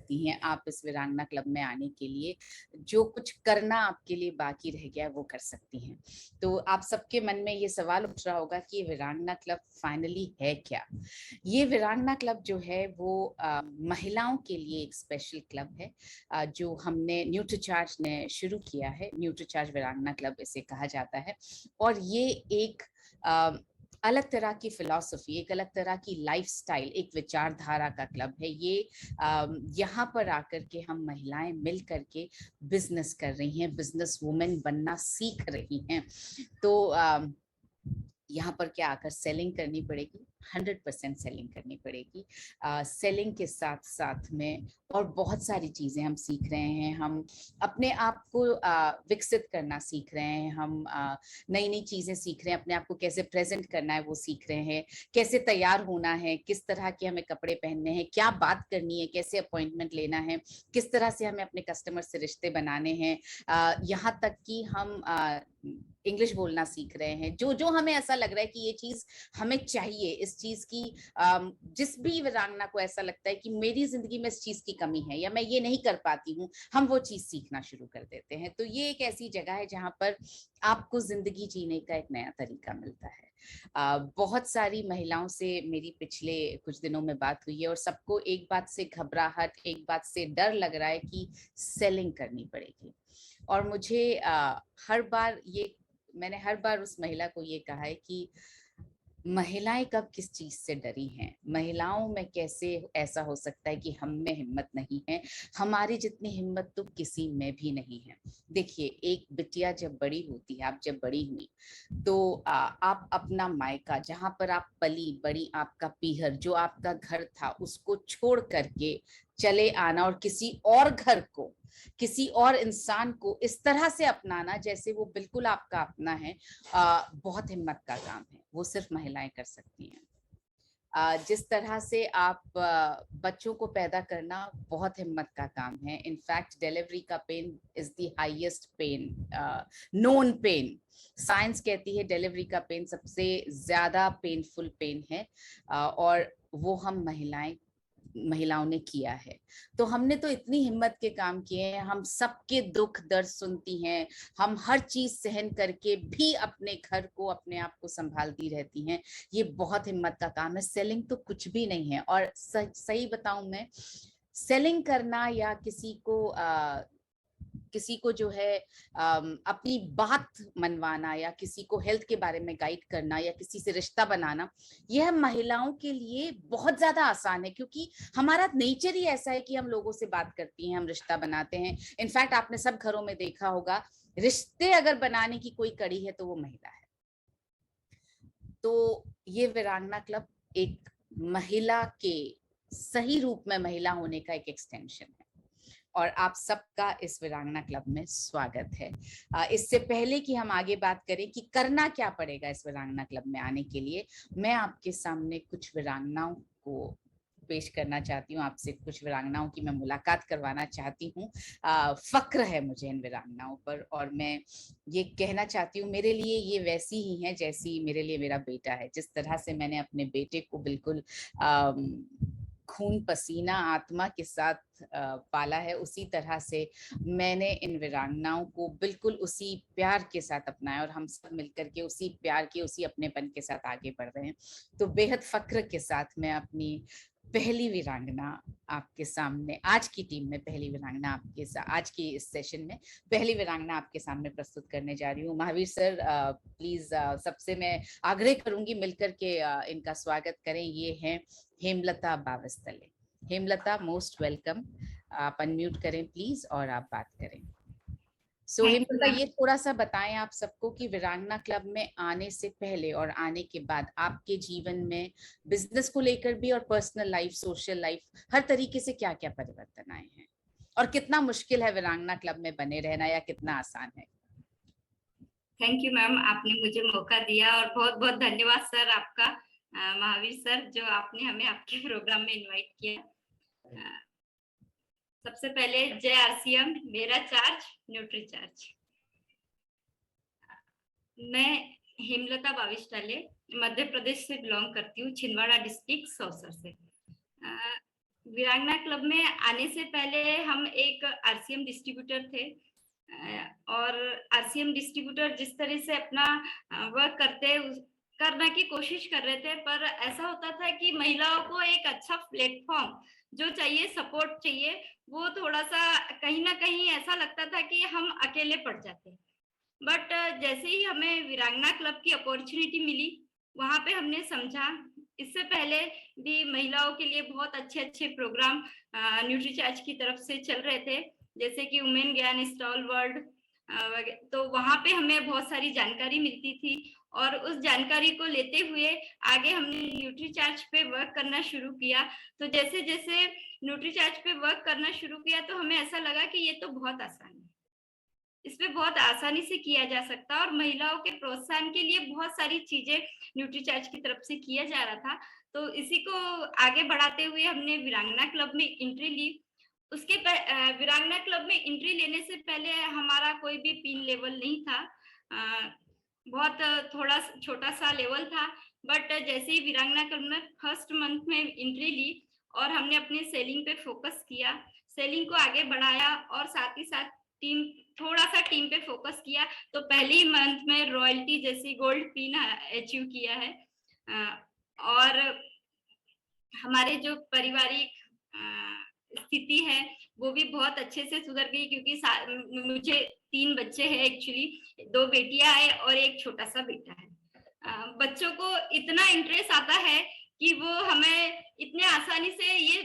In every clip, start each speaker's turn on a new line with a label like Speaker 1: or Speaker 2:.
Speaker 1: सकती हैं आप इस वीरांगना क्लब में आने के लिए। जो कुछ करना आपके लिए बाकी रह गया है वो कर सकती हैं। तो आप सबके मन में ये सवाल उठ रहा होगा कि ये वीरांगना क्लब फाइनली है क्या? ये वीरांगना क्लब जो है वो महिलाओं के लिए एक स्पेशल क्लब है, जो हमने न्यूट्रीचार्ज ने शुरू किया है। न्यूट्रीचार्ज वीरांगना क्लब इसे कहा जाता है। और ये एक अलग तरह की फिलॉसफी, एक अलग तरह की लाइफस्टाइल, एक विचारधारा का क्लब है ये। यहाँ पर आकर के हम महिलाएं मिल करके बिजनेस कर रही हैं, बिजनेस वुमेन बनना सीख रही हैं। तो यहाँ पर क्या आकर सेलिंग करनी पड़ेगी, 100% सेलिंग करनी पड़ेगी। सेलिंग के साथ साथ में और बहुत सारी चीजें हम सीख रहे हैं। हम अपने आप को विकसित करना सीख रहे हैं। हम नई नई चीजें सीख रहे हैं, अपने आप को कैसे प्रेजेंट करना है वो सीख रहे हैं, कैसे तैयार होना है, किस तरह के हमें कपड़े पहनने हैं, क्या बात करनी है, कैसे अपॉइंटमेंट लेना है, किस तरह से हमें अपने कस्टमर से रिश्ते बनाने हैं। यहाँ तक कि हम इंग्लिश बोलना सीख रहे हैं। जो जो हमें ऐसा लग रहा है कि ये चीज हमें चाहिए, इस चीज की जिस भी वीरांगना को ऐसा लगता है कि मेरी जिंदगी में इस चीज की कमी है या मैं ये नहीं कर पाती हूँ, हम वो चीज सीखना शुरू कर देते हैं। तो ये एक ऐसी जगह है जहां पर आपको जिंदगी जीने का एक नया तरीका मिलता है। बहुत सारी महिलाओं से मेरी पिछले कुछ दिनों में बात हुई है और सबको एक बात से घबराहट, एक बात से डर लग रहा है कि सेलिंग करनी पड़ेगी। और मुझे मैंने हर बार उस महिला को ये कहा है कि महिलाएं कब किस चीज से डरी हैं, महिलाओं में कैसे ऐसा हो सकता है कि हम में हिम्मत नहीं है। हमारी जितनी हिम्मत तो किसी में भी नहीं है। देखिए, एक बिटिया जब बड़ी होती है, आप जब बड़ी हुई तो आप अपना मायका, जहां पर आप पली बड़ी, आपका पीहर जो आपका घर था, उसको छोड़ करके चले आना और किसी और घर को, किसी और इंसान को इस तरह से अपनाना जैसे वो बिल्कुल आपका अपना है, बहुत हिम्मत का काम है। वो सिर्फ महिलाएं कर सकती हैं। जिस तरह से आप बच्चों को पैदा करना बहुत हिम्मत का काम है। इनफैक्ट डिलीवरी का pain is the highest pain, known pain. Science कहती है डिलीवरी का पेन सबसे ज्यादा पेनफुल पेन है, और वो हम महिलाओं ने किया है। तो हमने तो इतनी हिम्मत के काम किए हैं, हम सबके दुख दर्द सुनती हैं, हम हर चीज सहन करके भी अपने घर को, अपने आप को संभालती रहती हैं। ये बहुत हिम्मत का काम है। सेलिंग तो कुछ भी नहीं है। और सही बताऊं मैं, सेलिंग करना या किसी को जो है अपनी बात मनवाना या किसी को हेल्थ के बारे में गाइड करना या किसी से रिश्ता बनाना, यह महिलाओं के लिए बहुत ज्यादा आसान है, क्योंकि हमारा नेचर ही ऐसा है कि हम लोगों से बात करती हैं, हम रिश्ता बनाते हैं। इनफैक्ट आपने सब घरों में देखा होगा, रिश्ते अगर बनाने की कोई कड़ी है तो वो महिला है। तो ये वीरांगना क्लब एक महिला के, सही रूप में महिला होने का एक एक्सटेंशन है। और आप सबका इस वीरांगना क्लब में स्वागत है। इससे पहले कि हम आगे बात करें कि करना क्या पड़ेगा इस वीरांगना क्लब में आने के लिए, मैं आपके सामने कुछ वीरांगनाओं को पेश करना चाहती हूँ। आपसे कुछ वीरांगनाओं की मैं मुलाकात करवाना चाहती हूँ। फक्र है मुझे इन वीरांगनाओं पर, और मैं ये कहना चाहती हूँ मेरे लिए ये वैसी ही है जैसी मेरे लिए मेरा बेटा है। जिस तरह से मैंने अपने बेटे को बिल्कुल खून पसीना आत्मा के साथ पाला है, उसी तरह से मैंने इन वीरांगनाओं को बिल्कुल उसी प्यार के साथ अपनाया, और हम सब मिलकर के उसी प्यार के, उसी अपनेपन के साथ आगे बढ़ रहे हैं। तो बेहद फक्र के साथ मैं अपनी पहली वीरांगना आपके सामने, आज की टीम में पहली वीरांगना आपके साथ, आज की इस सेशन में पहली वीरांगना आपके सामने प्रस्तुत करने जा रही हूँ। महावीर सर, प्लीज सबसे मैं आग्रह करूंगी मिलकर के इनका स्वागत करें। ये हैं हेमलता बावस्तले। Hemlata, most welcome. आप अनम्यूट करें प्लीज और आप बात करें। So
Speaker 2: thank you
Speaker 1: Hemlata,
Speaker 2: ma'am.
Speaker 1: ये थोड़ा सा बताएं आप सबको कि वीरांगना क्लब में आने से पहले और आने के बाद आपके जीवन में बिजनेस को लेकर भी और पर्सनल लाइफ, सोशल लाइफ, हर तरीके से क्या क्या परिवर्तन आए हैं, और कितना मुश्किल है वीरांगना क्लब में बने रहना या कितना आसान है।
Speaker 2: थैंक यू मैम, आपने मुझे मौका दिया और बहुत बहुत धन्यवाद सर आपका, महावीर सर, जो आपने हमें आपके प्रोग्राम में इनवाइट किया। सबसे पहले जय आरसीएम, मेरा चार्ज न्यूट्री चार्ज। मैं हेमलता बाविस्टाले मध्य प्रदेश से बिलोंग करती हूँ, छिंदवाड़ा डिस्ट्रिक्ट सौसर से। वीरांगना क्लब में आने से पहले हम एक आरसीएम डिस्ट्रीब्यूटर थे, और आरसीएम डिस्ट्रीब्यूटर जिस तरह से अपना वर्क करने की कोशिश कर रहे थे, पर ऐसा होता था कि महिलाओं को एक अच्छा प्लेटफॉर्म जो चाहिए, सपोर्ट चाहिए, वो थोड़ा सा कहीं ना कहीं ऐसा लगता था कि हम अकेले पड़ जाते। बट जैसे ही हमें वीरांगना क्लब की अपॉर्चुनिटी मिली, वहां पे हमने समझा, इससे पहले भी महिलाओं के लिए बहुत अच्छे अच्छे प्रोग्राम न्यूट्रीचार्ज की तरफ से चल रहे थे, जैसे कि वुमेन ज्ञान स्टॉल वर्ल्ड, तो वहां पे हमें बहुत सारी जानकारी मिलती थी, और उस जानकारी को लेते हुए आगे हमने न्यूट्रीचार्ज पे वर्क करना शुरू किया। तो जैसे जैसे न्यूट्रीचार्ज पे वर्क करना शुरू किया, तो हमें ऐसा लगा कि ये तो बहुत आसान है, इसमें बहुत आसानी से किया जा सकता है, और महिलाओं के प्रोत्साहन के लिए बहुत सारी चीजें न्यूट्रीचार्ज की तरफ से किया जा रहा था। तो इसी को आगे बढ़ाते हुए हमने वीरांगना क्लब में एंट्री ली। वीरांगना क्लब में एंट्री लेने से पहले हमारा कोई भी पिन लेवल नहीं था, बहुत थोड़ा छोटा सा लेवल था। बट जैसे ही वीरांगना क्लब में फर्स्ट मंथ में एंट्री ली और हमने अपने सेलिंग पे फोकस किया, सेलिंग को आगे बढ़ाया, और साथ ही साथ थोड़ा सा टीम पे फोकस किया, तो पहले ही मंथ में रॉयल्टी जैसी गोल्ड पिन अचीव किया है। और हमारे जो पारिवारिक स्थिति है वो भी बहुत अच्छे से सुधर गई, क्योंकि मुझे 3 बच्चे हैं एक्चुअली, 2 बेटियां हैं और एक छोटा सा बेटा है। बच्चों को इतना इंटरेस्ट आता है कि वो हमें इतने आसानी से ये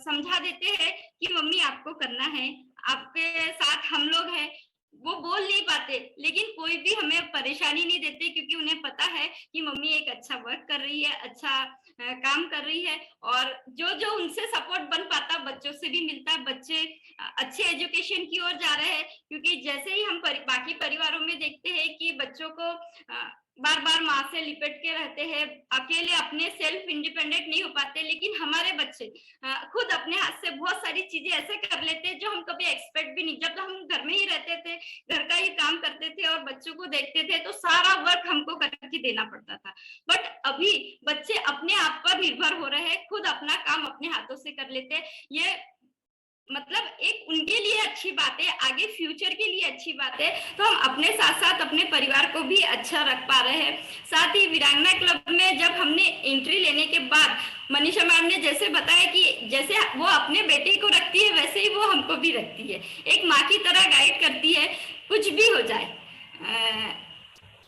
Speaker 2: समझा देते हैं कि मम्मी आपको करना है, आपके साथ हम लोग हैं। वो बोल नहीं पाते, लेकिन कोई भी हमें परेशानी नहीं देते, क्योंकि उन्हें पता है कि मम्मी एक अच्छा वर्क कर रही है, अच्छा काम कर रही है। और जो जो उनसे सपोर्ट बन पाता बच्चों से भी मिलता है, बच्चे अच्छे एजुकेशन की ओर जा रहे हैं। क्योंकि जैसे ही हम बाकी परिवारों में देखते हैं कि बच्चों को बार बार माँ से लिपट के रहते हैं, अकेले अपने सेल्फ इंडिपेंडेंट नहीं हो पाते, लेकिन हमारे बच्चे खुद अपने हाथ से बहुत सारी चीजें ऐसे कर लेते हैं जो हम कभी एक्सपेक्ट भी नहीं। जब हम घर में ही रहते थे, घर का ही काम करते थे और बच्चों को देखते थे, तो सारा वर्क हमको करके देना पड़ता था। बट अभी बच्चे अपने आप पर निर्भर हो रहे हैं, खुद अपना काम अपने हाथों से कर लेते हैं। ये मतलब एक उनके लिए अच्छी बात है, आगे फ्यूचर के लिए अच्छी बात है। तो हम अपने साथ साथ अपने परिवार को भी अच्छा रख पा रहे हैं। साथ ही वीरांगना क्लब में जब हमने एंट्री लेने के बाद मनीषा मैम ने जैसे बताया कि जैसे वो अपने बेटे को रखती है, वैसे ही वो हमको भी रखती है, एक माँ की तरह गाइड करती है। कुछ भी हो जाए,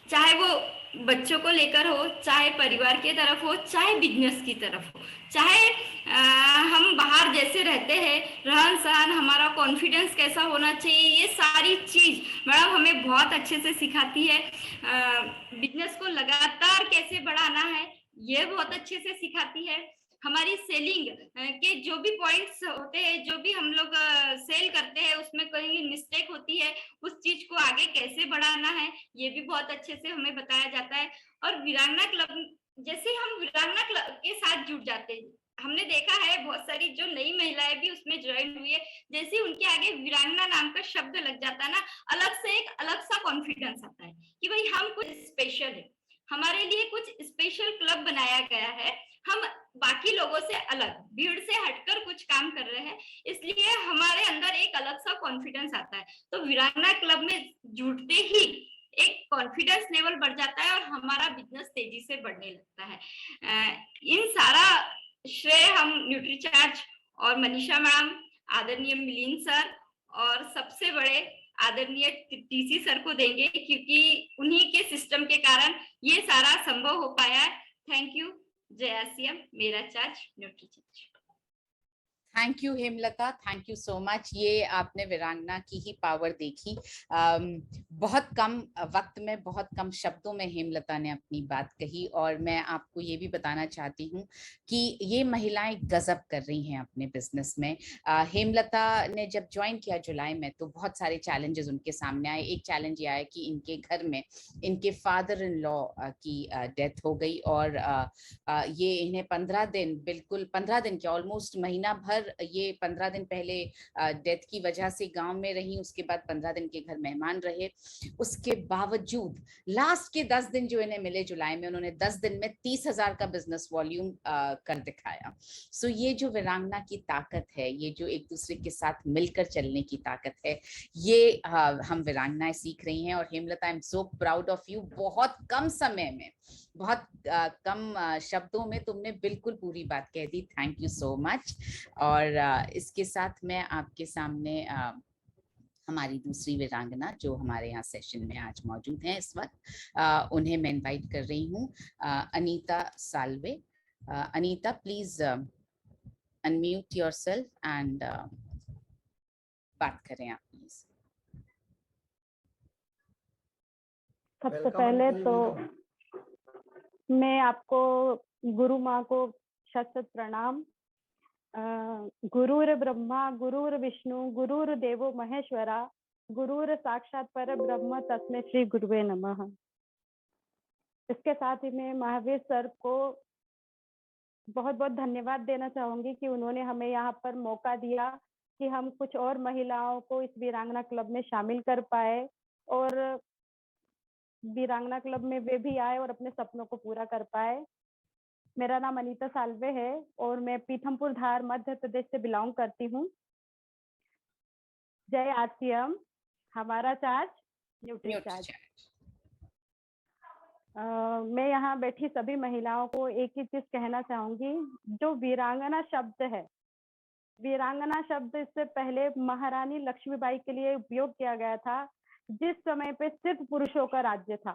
Speaker 2: चाहे वो बच्चों को लेकर हो, चाहे परिवार की तरफ हो, चाहे बिजनेस की तरफ हो, चाहे हम बाहर जैसे रहते हैं, रहन सहन, हमारा कॉन्फिडेंस कैसा होना चाहिए, ये सारी चीज मैडम हमें बहुत अच्छे से सिखाती है। बिजनेस को लगातार कैसे बढ़ाना है, ये बहुत अच्छे से सिखाती है। हमारी सेलिंग के जो भी पॉइंट्स होते हैं, जो भी हम लोग सेल करते हैं, उसमें कहीं मिस्टेक होती है, उस चीज को आगे कैसे बढ़ाना है, ये भी बहुत अच्छे से हमें बताया जाता है। और वीरांगना क्लब, जैसे हम वीरांगना क्लब के साथ जुड़ जाते हैं, हमने देखा है बहुत सारी जो नई महिलाएं भी उसमें ज्वाइन हुई है, जैसे उनके आगे वीरांगना नाम का शब्द लग जाता है ना, अलग से एक अलग सा कॉन्फिडेंस आता है कि भाई हम कुछ स्पेशल है, हमारे लिए कुछ स्पेशल क्लब बनाया गया है, हम बाकी लोगों से अलग, भीड़ से हटकर कुछ काम कर रहे हैं, इसलिए हमारे अंदर एक अलग सा कॉन्फिडेंस आता है। तो वीरांगना क्लब में जुड़ते ही एक कॉन्फिडेंस लेवल बढ़ जाता है और हमारा बिजनेस तेजी से बढ़ने लगता है। इन सारा श्रेय हम न्यूट्रीचार्ज और मनीषा मैम, आदरणीय मिलिंद सर और सबसे बड़े आदरणीय टीसी सर को देंगे, क्योंकि उन्हीं के सिस्टम के कारण ये सारा संभव हो पाया है। Thank you. जय सीएम, मेरा charge Nutricharge.
Speaker 1: Thank you Hemlata, thank you so much. ये आपने वीरांगना की ही पावर देखी। बहुत कम वक्त में, बहुत कम शब्दों में हेमलता ने अपनी बात कही, और मैं आपको ये भी बताना चाहती हूँ कि ये महिलाएं गजब कर रही हैं अपने बिजनेस में। हेमलता ने जब ज्वाइन किया जुलाई में, तो बहुत सारे चैलेंजेस उनके सामने आए। एक चैलेंज ये आया कि इनके घर में इनके फादर इन लॉ की डेथ हो गई, और ये इन्हें 15 दिन, बिल्कुल 15 दिन के ऑलमोस्ट महीना भर मदर ये 15 दिन पहले डेथ की वजह से गांव में रही, उसके बाद 15 दिन के घर मेहमान रहे। उसके बावजूद लास्ट के 10 दिन जो इन्हें मिले जुलाई में, उन्होंने 10 दिन में 30,000 का बिजनेस वॉल्यूम कर दिखाया। सो ये जो वीरांगना की ताकत है, ये जो एक दूसरे के साथ मिलकर चलने की ताकत है, ये हम वीरांगनाएं सीख रही हैं। और Hemlata, I am so proud of you. बहुत कम समय में, बहुत कम शब्दों में तुमने बिल्कुल पूरी बात कह दी। Thank you so much. और इसके साथ मैं आपके सामने हमारी दूसरी वीरांगना जो हमारे यहाँ सेशन में आज मौजूद हैं इस वक्त, उन्हें मैं इनवाइट कर रही हूँ, Anita Salve. Anita, please unmute yourself and बात करें आप प्लीज।
Speaker 3: सबसे पहले तो मैं आपको गुरु माँ को शत शत प्रणाम। गुरुर ब्रह्मा गुरुर विष्णु गुरुर देवो महेश्वरा गुरुर साक्षात पर ब्रह्म तस्मै श्री गुरुवे नमः। इसके साथ ही मैं महावीर सर को बहुत बहुत धन्यवाद देना चाहूंगी कि उन्होंने हमें यहाँ पर मौका दिया कि हम कुछ और महिलाओं को इस वीरांगना क्लब में शामिल कर पाए और वीरांगना क्लब में वे भी आए और अपने सपनों को पूरा कर पाए। मेरा नाम अनीता साल्वे है और मैं पीथमपुर धार मध्य प्रदेश से बिलोंग करती हूँ। जय आरसीएम, हमारा चार्ज न्यूट्री चार्ज। मैं यहाँ बैठी सभी महिलाओं को एक ही चीज कहना चाहूंगी, जो वीरांगना शब्द है, वीरांगना शब्द इससे पहले महारानी लक्ष्मीबाई के लिए उपयोग किया गया था। जिस समय पे सिर्फ पुरुषों का राज्य था,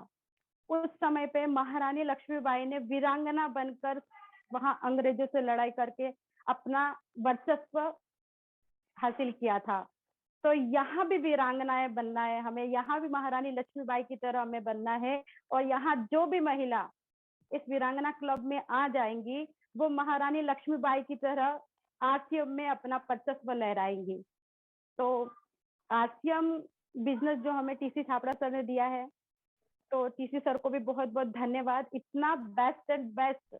Speaker 3: उस समय पे महारानी लक्ष्मीबाई ने वीरांगना बनकर वहां अंग्रेजों से लड़ाई करके अपना वर्चस्व हासिल किया था। तो यहाँ भी वीरांगनाएं बनना है हमें, यहाँ भी महारानी लक्ष्मीबाई की तरह हमें बनना है। और यहाँ जो भी महिला इस वीरांगना क्लब में आ जाएंगी वो महारानी लक्ष्मीबाई की तरह आरसीएम में अपना वर्चस्व लहराएंगी। तो आरसीएम बिजनेस जो हमें टीसी छापड़ा सर ने दिया है, तो टीसी सर को भी बहुत बहुत धन्यवाद, इतना बेस्ट एंड बेस्ट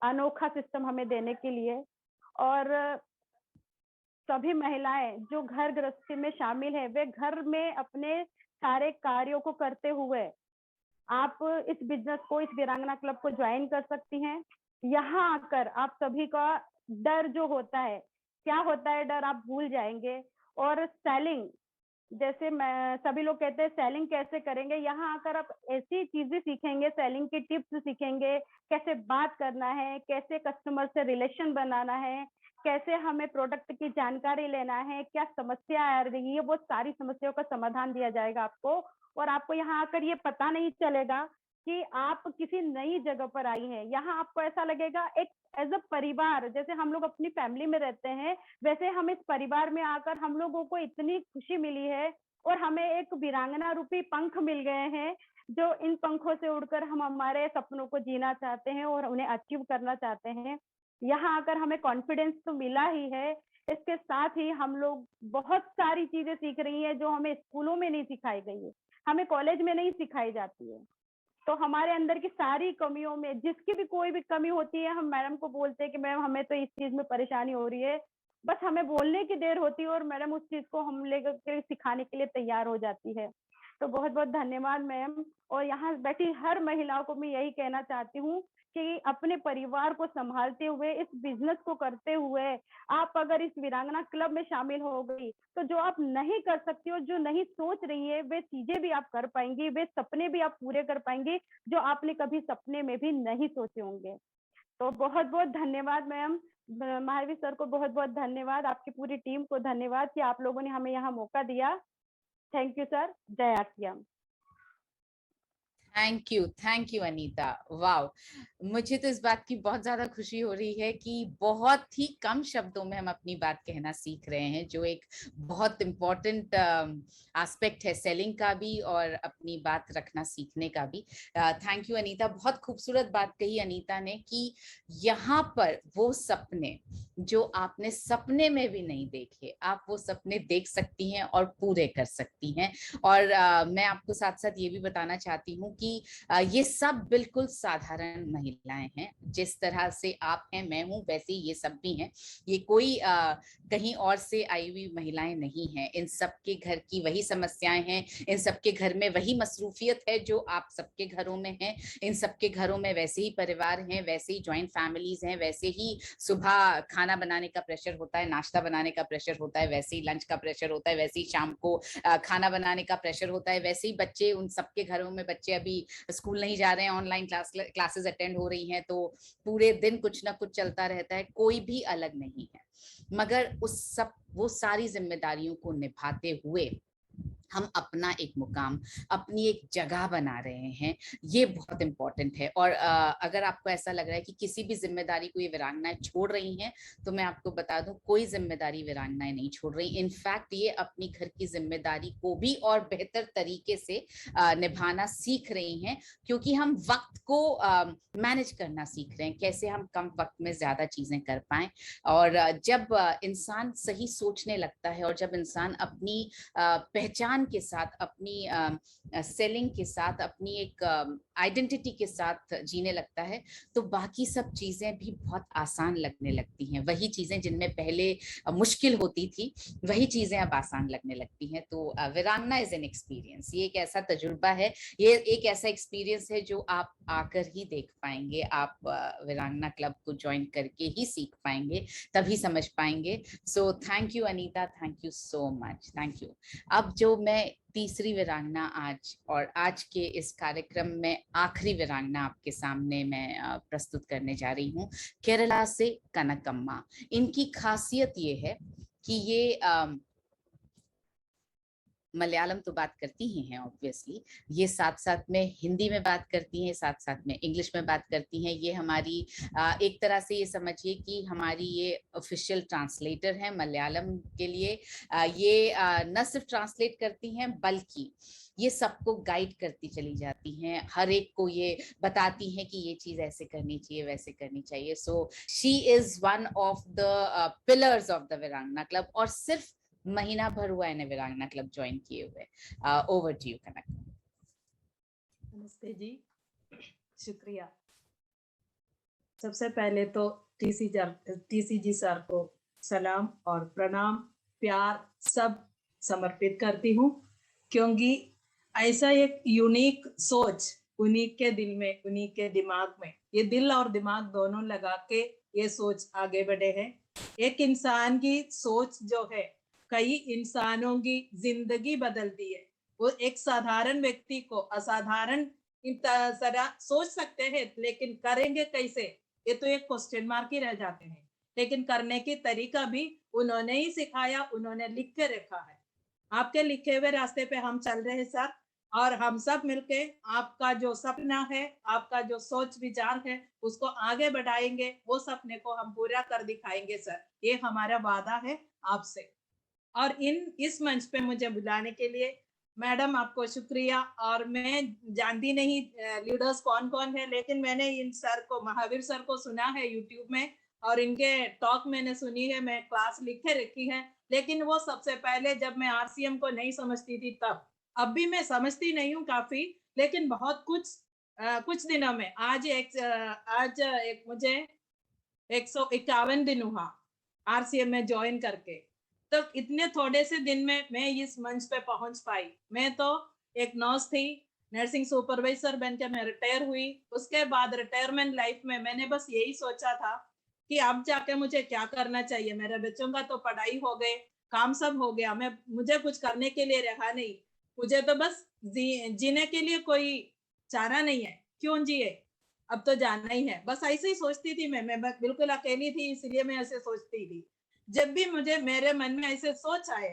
Speaker 3: अनोखा सिस्टम हमें देने के लिए। और सभी महिलाएं जो घर गृहस्थी में शामिल है, वे घर में अपने सारे कार्यों को करते हुए आप इस बिजनेस को, इस वीरांगना क्लब को ज्वाइन कर सकती हैं। यहाँ आकर आप सभी का डर जो होता है, क्या होता है डर, आप भूल जाएंगे। और सेलिंग, जैसे मैं सभी लोग कहते हैं सेलिंग कैसे करेंगे, यहाँ आकर आप ऐसी चीजें सीखेंगे, सेलिंग की टिप्स सीखेंगे, कैसे बात करना है, कैसे कस्टमर से रिलेशन बनाना है, कैसे हमें प्रोडक्ट की जानकारी लेना है, क्या समस्या आ रही है, वो सारी समस्याओं का समाधान दिया जाएगा आपको। और आपको यहाँ आकर ये पता नहीं चलेगा कि आप किसी नई जगह पर आई हैं। यहाँ आपको ऐसा लगेगा एक एज अ परिवार, जैसे हम लोग अपनी फैमिली में रहते हैं, वैसे हम इस परिवार में आकर हम लोगों को इतनी खुशी मिली है और हमें एक वीरांगना रूपी पंख मिल गए हैं, जो इन पंखों से उड़कर हम हमारे सपनों को जीना चाहते हैं और उन्हें अचीव करना चाहते हैं। यहाँ आकर हमें कॉन्फिडेंस तो मिला ही है, इसके साथ ही हम लोग बहुत सारी चीजें सीख रही हैं जो हमें स्कूलों में नहीं सिखाई गई है, हमें कॉलेज में नहीं सिखाई जाती है। तो हमारे अंदर की सारी कमियों में, जिसकी भी कोई भी कमी होती है, हम मैडम को बोलते हैं कि मैम हमें तो इस चीज में परेशानी हो रही है, बस हमें बोलने की देर होती है और मैडम उस चीज को हम लेकर सिखाने के लिए तैयार हो जाती है। तो बहुत बहुत धन्यवाद मैम। और यहाँ बैठी हर महिलाओं को मैं यही कहना चाहती हूँ कि अपने परिवार को संभालते हुए, इस बिजनेस को करते हुए, आप अगर इस वीरांगना क्लब में शामिल हो गई तो जो आप नहीं कर सकती हो, जो नहीं सोच रही है, वे चीजें भी आप कर पाएंगी, वे सपने भी आप पूरे कर पाएंगी जो आपने कभी सपने में भी नहीं सोचे होंगे। तो बहुत बहुत धन्यवाद मैम, महावीर सर को बहुत बहुत धन्यवाद, आपकी पूरी टीम को धन्यवाद कि आप लोगों ने हमें यहाँ मौका दिया। Thank you sir. जय RCM.
Speaker 1: Thank you Anita. Wow, मुझे तो इस बात की बहुत ज्यादा खुशी हो रही है कि बहुत ही कम शब्दों में हम अपनी बात कहना सीख रहे हैं, जो एक बहुत इम्पोर्टेंट एस्पेक्ट है सेलिंग का भी और अपनी बात रखना सीखने का भी। थैंक यू अनीता, बहुत खूबसूरत बात कही अनीता ने कि यहाँ पर वो सपने जो आपने सपने में भी नहीं देखे, आप वो सपने देख सकती हैं और पूरे कर सकती हैं। और मैं आपको साथ साथ ये भी बताना चाहती हूँ कि क्योंकि ये सब बिल्कुल साधारण महिलाएं हैं। जिस तरह से आप हैं, मैं हूं, वैसे ही ये सब भी हैं। ये कोई कहीं और से आई हुई महिलाएं नहीं हैं। इन सबके घर की वही समस्याएं हैं, इन सबके घर में वही मसरूफियत है जो आप सबके घरों में है। इन सबके घरों में वैसे ही परिवार हैं, वैसे ही ज्वाइंट फैमिलीज हैं, वैसे ही सुबह खाना बनाने का प्रेशर होता है, नाश्ता बनाने का प्रेशर होता है, वैसे ही लंच का प्रेशर होता है, वैसे ही शाम को खाना बनाने का प्रेशर होता है, वैसे ही बच्चे, उन सबके घरों में बच्चे अभी स्कूल नहीं जा रहे हैं, ऑनलाइन क्लासेस अटेंड हो रही हैं, तो पूरे दिन कुछ ना कुछ चलता रहता है। कोई भी अलग नहीं है, मगर उस सब वो सारी जिम्मेदारियों को निभाते हुए हम अपना एक मुकाम, अपनी एक जगह बना रहे हैं। ये बहुत इंपॉर्टेंट है। और अगर आपको ऐसा लग रहा है कि किसी भी जिम्मेदारी को ये वीरांगनाएं छोड़ रही हैं, तो मैं आपको बता दूं, कोई जिम्मेदारी वीरांगनाएं नहीं छोड़ रही। इनफैक्ट ये अपनी घर की जिम्मेदारी को भी और बेहतर तरीके से निभाना सीख रही हैं, क्योंकि हम वक्त को मैनेज करना सीख रहे हैं, कैसे हम कम वक्त में ज्यादा चीजें कर पाएं। और जब इंसान सही सोचने लगता है, और जब इंसान अपनी पहचान के साथ, अपनी सेलिंग के साथ, अपनी एक आइडेंटिटी के साथ जीने लगता है, तो बाकी सब चीजें भी बहुत आसान लगने लगती हैं। वही चीजें जिनमें पहले मुश्किल होती थी, वही चीजें अब आसान लगने लगती हैं। तो वीरांगना इज एन एक्सपीरियंस। ये एक ऐसा तजुर्बा है, ये एक ऐसा एक्सपीरियंस है जो आप आकर ही देख पाएंगे। आप वीरांगना क्लब को ज्वाइन करके ही सीख पाएंगे, तभी समझ पाएंगे। सो thank you Anita, thank you so much, thank you. अब जो मैं तीसरी वीरांगना आज, और आज के इस कार्यक्रम में आखिरी वीरांगना आपके सामने मैं प्रस्तुत करने जा रही हूँ, केरला से कनकम्मा। इनकी खासियत ये है कि ये मलयालम तो बात करती ही हैं ऑब्वियसली, ये साथ साथ में हिंदी में बात करती हैं, साथ साथ में इंग्लिश में बात करती हैं। ये हमारी एक तरह से ये समझिए कि हमारी ये ऑफिशियल ट्रांसलेटर हैं मलयालम के लिए। ये न सिर्फ ट्रांसलेट करती हैं, बल्कि ये सबको गाइड करती चली जाती हैं, हर एक को ये बताती हैं कि ये चीज ऐसे करनी चाहिए, वैसे करनी चाहिए। So she is one of the pillars of the वीरांगना क्लब। और सिर्फ महीना भर हुआ है वीरांगना क्लब ज्वाइन किए हुए। ओवर टू यू कनक।
Speaker 4: नमस्ते जी, शुक्रिया। सबसे पहले तो टीसी जी सर को सलाम और प्रणाम, प्यार सब समर्पित करती हूँ, क्योंकि ऐसा एक यूनिक सोच उन्हीं के दिल में, उन्हीं के दिमाग में, ये दिल और दिमाग दोनों लगा के ये सोच आगे बढ़े हैं। एक इंसान की सोच जो है कई इंसानों की जिंदगी बदल दी है। वो एक साधारण व्यक्ति को असाधारण सोच सकते हैं, लेकिन करेंगे कैसे, ये तो एक क्वेश्चन मार्क ही रह जाते हैं। लेकिन करने की तरीका भी उन्होंने ही सिखाया, उन्होंने लिख के रखा है। आपके लिखे हुए रास्ते पे हम चल रहे हैं सर, और हम सब मिलके आपका जो सपना है, आपका जो सोच विचार है, उसको आगे बढ़ाएंगे। वो सपने को हम पूरा कर दिखाएंगे सर, ये हमारा वादा है आपसे। और इस मंच पे मुझे बुलाने के लिए मैडम आपको शुक्रिया। और मैं जानती नहीं लीडर्स कौन कौन है, लेकिन मैंने इन सर को, महावीर सर को सुना है यूट्यूब में, और इनके टॉक मैंने सुनी है, मैं क्लास लिख के रखी है। लेकिन वो सबसे पहले जब मैं आरसीएम को नहीं समझती थी तब, अब भी मैं समझती नहीं हूँ काफी, लेकिन बहुत कुछ दिनों में आज एक मुझे 151 दिन हुआ आरसीएम में ज्वाइन करके। तो इतने थोड़े से दिन में मैं इस मंच पे पहुंच पाई। मैं तो एक नर्स थी, नर्सिंग सुपरवाइजर बन के मैं रिटायर हुई। उसके बाद रिटायरमेंट लाइफ में मैंने बस यही सोचा था कि अब जाके मुझे क्या करना चाहिए। मेरे बच्चों का तो पढ़ाई हो गए, काम सब हो गया, मुझे कुछ करने के लिए रहा नहीं। मुझे तो बस जीने के लिए कोई चारा नहीं है, क्यों जिए, अब तो जाना ही है। बस ऐसे ही सोचती थी मैं बिल्कुल अकेली थी, इसलिए मैं ऐसे सोचती थी। जब भी मुझे मेरे मन में ऐसे सोच आए,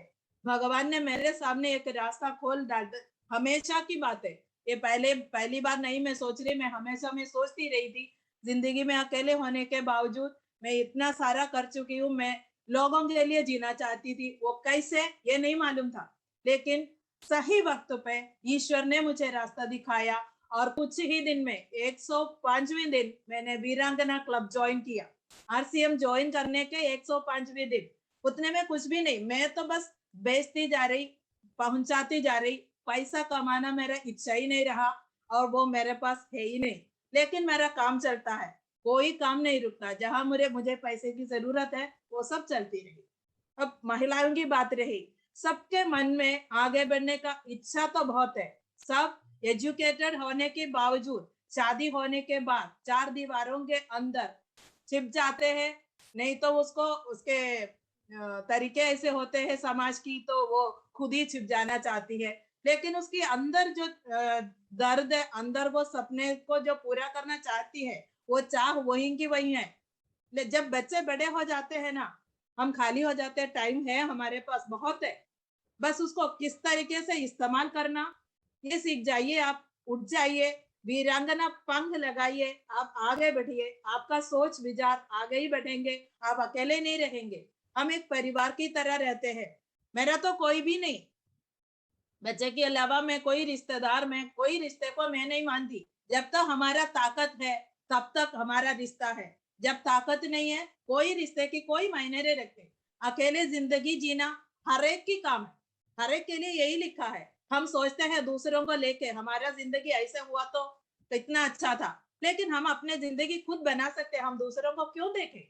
Speaker 4: भगवान ने मेरे सामने एक रास्ता खोल डाल। हमेशा की बात है ये, पहली बार नहीं मैं सोच रही, मैं हमेशा मैं सोचती रही थी। जिंदगी में अकेले होने के बावजूद मैं इतना सारा कर चुकी हूँ। मैं लोगों के लिए जीना चाहती थी, वो कैसे ये नहीं मालूम था, लेकिन सही वक्त पे ईश्वर ने मुझे रास्ता दिखाया। और कुछ ही दिन में 105वें दिन मैंने वीरांगना क्लब ज्वाइन किया। आरसीएम ज्वाइन करने के 105वें दिन, उतने में कुछ भी नहीं, मैं तो बस बेचती जा रही, पहुंचाती जा रही। पैसा कमाना मेरा इच्छा ही नहीं रहा। और वो मेरे पास है ही नहीं, लेकिन मेरा काम चलता है, कोई काम नहीं रुकता। जहां मुझे पैसे की जरूरत है वो सब चलती रही। अब महिलाओं की बात रही, सबके मन में आगे बढ़ने का इच्छा तो बहुत है। सब एजुकेटेड होने के बावजूद शादी होने के बाद चार दीवारों के अंदर छिप जाते हैं। नहीं तो उसको उसके तरीके ऐसे होते हैं समाज की, तो वो खुद ही छिप जाना चाहती है। लेकिन उसके अंदर जो दर्द है, अंदर वो सपने को जो पूरा करना चाहती है, वो चाह वही की वही है। जब बच्चे बड़े हो जाते हैं ना, हम खाली हो जाते हैं, टाइम है हमारे पास बहुत है, बस उसको किस तरीके से इस्तेमाल करना ये सीख जाइए। आप उठ जाइए, वीरांगना पंख लगाइए, आप आगे बढ़िए, आपका सोच विचार आगे ही बढ़ेंगे, आप अकेले नहीं रहेंगे। हम एक परिवार की तरह रहते हैं। मेरा तो कोई भी नहीं, बच्चे के अलावा मैं कोई रिश्तेदार, मैं कोई रिश्ते को मैं नहीं मानती। जब तक हमारा ताकत है तब तक हमारा रिश्ता है, जब ताकत नहीं है कोई रिश्ते की कोई मायने नहीं रखते। अकेले जिंदगी जीना हर एक की काम है, हर एक के लिए यही लिखा है। हम सोचते हैं दूसरों को लेके हमारा जिंदगी ऐसे हुआ तो कितना अच्छा था, लेकिन हम अपने जिंदगी खुद बना सकते हैं, हम दूसरों को क्यों देखें।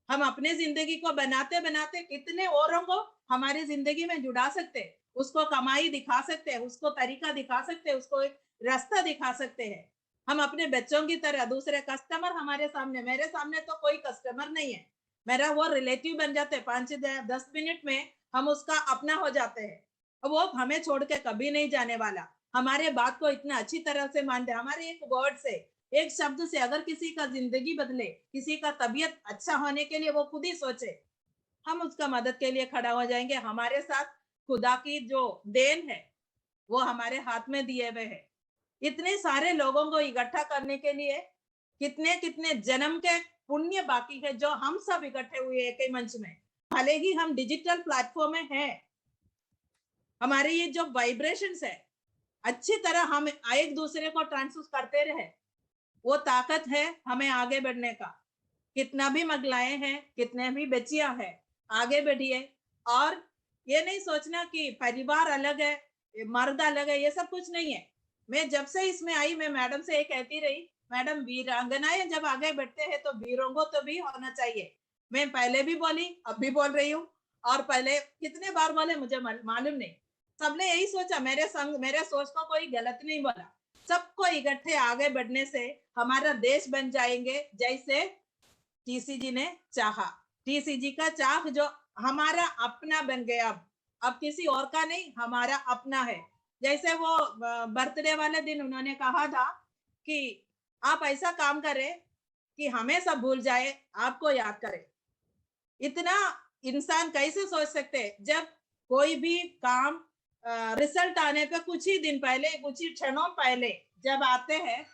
Speaker 4: हम अपने जिंदगी को बनाते बनाते कितने औरों को हमारी जिंदगी में जुड़ा सकते हैं, उसको कमाई दिखा सकते हैं, उसको तरीका दिखा सकते हैं, उसको एक रास्ता दिखा सकते हैं। हम अपने बच्चों की तरह दूसरे कस्टमर हमारे सामने, मेरे सामने तो कोई कस्टमर नहीं है, मेरा वो रिलेटिव बन जाते हैं। 5-10 मिनट में हम उसका अपना हो जाते हैं। वो हमें छोड़ के कभी नहीं जाने वाला, हमारे बात को इतना अच्छी तरह से मानते। हमारे एक वर्ड से, एक शब्द से अगर किसी का जिंदगी बदले, किसी का तबीयत अच्छा होने के लिए वो खुद ही सोचे, हम उसका मदद के लिए खड़ा हो जाएंगे। हमारे साथ खुदा की जो देन है वो हमारे हाथ में दिए हुए है। इतने सारे लोगों को इकट्ठा करने के लिए कितने कितने जन्म के पुण्य बाकी है, जो हम सब इकट्ठे हुए एक ही मंच में। भले ही हम डिजिटल प्लेटफॉर्म में हैं, हमारे ये जो वाइब्रेशंस है अच्छी तरह हम एक दूसरे को ट्रांसफर करते रहे, वो ताकत है हमें आगे बढ़ने का। कितना भी महिलाएं हैं, कितने भी बच्चियां हैं, आगे बढ़िए। और ये नहीं सोचना कि परिवार अलग है, मर्द अलग है, ये सब कुछ नहीं है। मैं जब से इसमें आई, मैं मैडम से ये कहती रही, मैडम वीरांगनाएं जब आगे बढ़ते हैं तो वीरों को तो भी होना चाहिए। मैं पहले भी बोली, अब भी बोल रही हूँ, और पहले कितने बार बोले मुझे मालूम नहीं। सबने यही सोचा, मेरे संग मेरे सोच को कोई गलत नहीं बोला। सबको इकट्ठे आगे बढ़ने से हमारा देश बन जाएंगे, जैसे टीसीजी ने चाहा। टीसीजी का चाह जो हमारा अपना बन गया, अब किसी और का नहीं, हमारा अपना है। जैसे वो बर्थडे वाले दिन उन्होंने कहा था कि आप ऐसा काम करें कि हमें सब भूल जाए, आपको याद करे। इतना इंसान कैसे सोच सकते हैं, जब कोई भी काम रिजल्ट आने पे कुछ ही दिन पहले, कुछ ही क्षणों पहले जब आते हैं,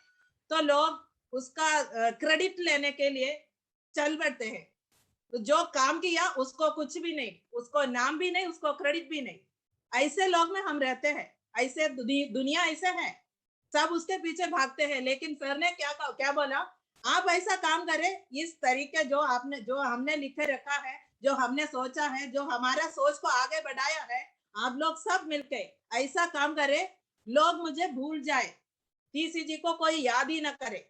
Speaker 4: तो लोग उसका क्रेडिट लेने के लिए चल पड़ते हैं। तो जो काम किया उसको कुछ भी नहीं, उसको नाम भी नहीं, उसको क्रेडिट भी नहीं। ऐसे लोग में हम रहते हैं, ऐसे दुनिया ऐसे है, सब उसके पीछे भागते हैं। लेकिन सर ने क्या बोला, आप ऐसा काम करें इस तरीके जो हमने लिखे रखा है, जो हमने सोचा है, जो हमारा सोच को आगे बढ़ाया है, आप लोग सब मिलके ऐसा काम करें, लोग मुझे भूल जाए, टीसीजी को कोई याद ही ना करे।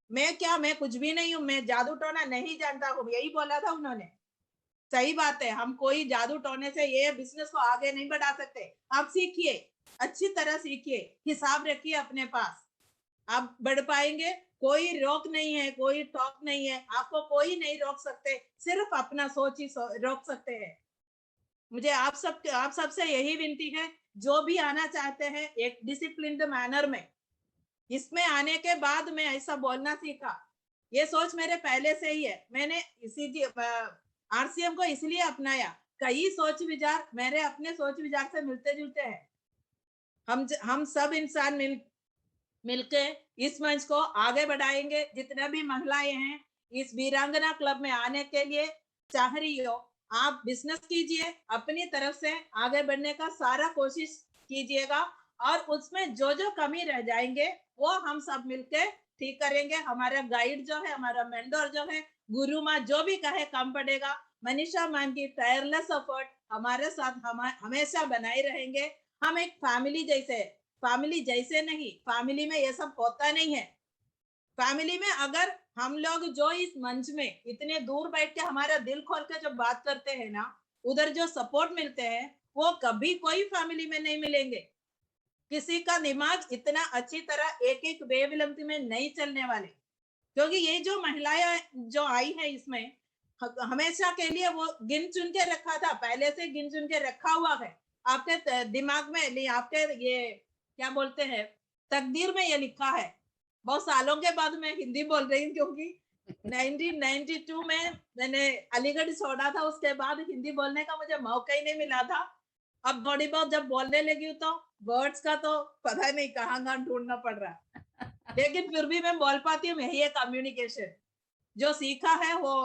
Speaker 4: मैं कुछ भी नहीं हूँ, मैं जादू टोना नहीं जानता हूँ, यही बोला था उन्होंने। सही बात है, हम कोई जादू टोने से ये बिजनेस को आगे नहीं बढ़ा सकते। आप सीखिए, अच्छी तरह सीखिए, हिसाब रखिए अपने पास, आप बढ़ पाएंगे। कोई रोक नहीं है, कोई टॉक नहीं है, आपको कोई नहीं रोक सकते, सिर्फ अपना सोच ही रोक सकते हैं। मुझे आप सबसे यही विनती है, जो भी आना चाहते हैं एक डिसिप्लिन्ड मैनर में, इसमें आने के बाद मैं ऐसा बोलना सीखा। ये सोच मेरे पहले से ही है, मैंने आरसीएम को इसलिए अपनाया, कई सोच विचार मेरे अपने सोच विचार से मिलते जुलते हैं। हम सब इंसान मिलके इस मंच को आगे बढ़ाएंगे। जितने भी महिलाएं हैं इस वीरांगना क्लब में आने के लिए चाह रही हो, आप बिजनेस कीजिए, अपनी तरफ से आगे बढ़ने का सारा कोशिश कीजिएगा, और उसमें जो जो कमी रह जाएंगे वो हम सब मिलके ठीक करेंगे। हमारा गाइड जो है, हमारा मेंटर जो है, गुरु माँ जो भी कहे काम पड़ेगा, मनीषा मैम की टायरलेस एफर्ट हमारे साथ हमेशा बनाए रहेंगे। हम एक फैमिली जैसे फैमिली जैसे नहीं, फैमिली में ये सब होता नहीं है। फैमिली में अगर हम लोग जो इस मंच में इतने दूर बैठ के हमारा दिल खोल के जब बात करते हैं ना, उधर जो सपोर्ट मिलते हैं वो कभी कोई फैमिली में नहीं मिलेंगे। किसी का दिमाग इतना अच्छी तरह एक एक वेवलेंथ में नहीं चलने वाले, क्योंकि ये जो महिलाएं जो आई है इसमें हमेशा के लिए वो गिन चुन के रखा था, पहले से गिन चुन के रखा हुआ है आपके दिमाग में, आपके ये क्या बोलते हैं तकदीर में ये लिखा है। बहुत सालों के बाद मैं हिंदी बोल रही हूँ, क्योंकि 1992 में मैंने अलीगढ़ छोड़ा था, उसके बाद हिंदी बोलने का मुझे मौका ही नहीं मिला था। अब थोड़ी बहुत जब बोलने लगी हूँ तो वर्ड्स का तो पता नहीं कहाँ ढूंढना पड़ रहा लेकिन फिर भी मैं बोल पाती हूँ। यही है कम्युनिकेशन, जो सीखा है वो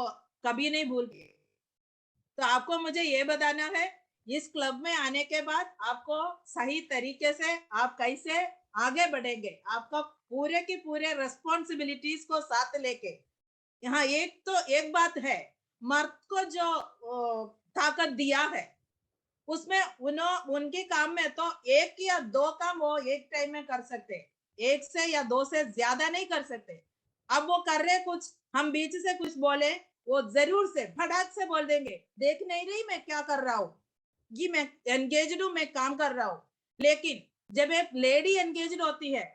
Speaker 4: कभी नहीं भूल। तो आपको मुझे ये बताना है, इस क्लब में आने के बाद आपको सही तरीके से आप कैसे आगे बढ़ेंगे, आपका पूरे की पूरे रिस्पॉन्सिबिलिटीज को साथ लेके। यहाँ एक बात है, मर्द को जो ताकत दिया है उसमें उनके काम में तो 1 या 2 काम वो एक टाइम में कर सकते, 1 से या 2 से ज्यादा नहीं कर सकते। अब वो कर रहे कुछ, हम बीच से कुछ बोले, वो जरूर से फटाक से बोल देंगे, देख नहीं रही मैं क्या कर रहा हूँ, ये मैं एंगेज्ड हूँ, मैं काम कर रहा हूँ। लेकिन जब एक लेडी एंगेज्ड होती है,